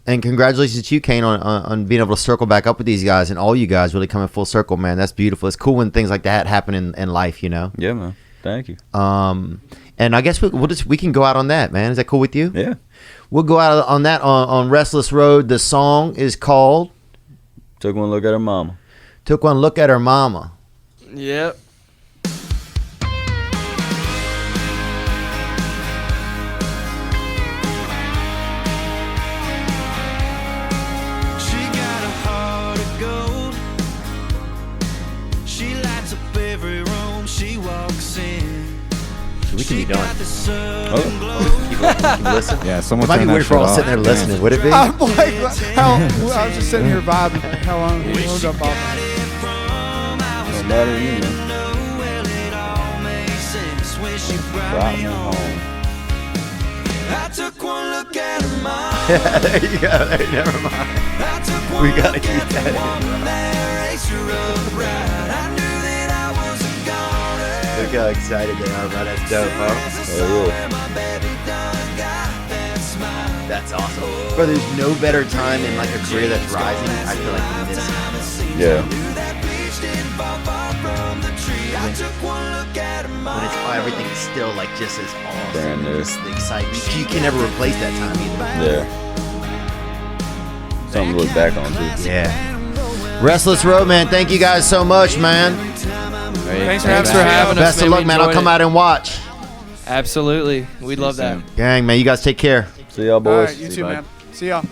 congratulations to you, Kane, on being able to circle back up with these guys, and all you guys really coming full circle, man. That's beautiful. It's cool when things like that happen in life, Yeah, man. Thank you. And I guess we can go out on that, man. Is that cool with you? Yeah. We'll go out on that on Restless Road. The song is called Took One Look at Her Mama. Took One Look at Her Mama. Yep. We can be done. Keep listen. Yeah, someone. It might be weird for all sitting there listening. Would it be? I'm like, I was just sitting here vibing. How long? Hold up, Bob. Don't matter to me, man. Brought me home. I took one look at her mom. There you go. Never mind. We gotta keep that in. Look how excited they are, bro. That's dope, huh? Oh, yeah. That's awesome. Bro, there's no better time in like a career that's rising. I feel like this. Yeah. When it's everything's still like just as awesome. Brand new. It's the excitement. You can never replace that time either. Yeah. Something to look back on, too. Yeah. Restless Road, man. Thank you guys so much, man. Thanks for having us. Best of luck, man. I'll come out and watch. Absolutely. We'd love that. Gang, man. You guys take care. See y'all, boys. All right, you too, man. See y'all.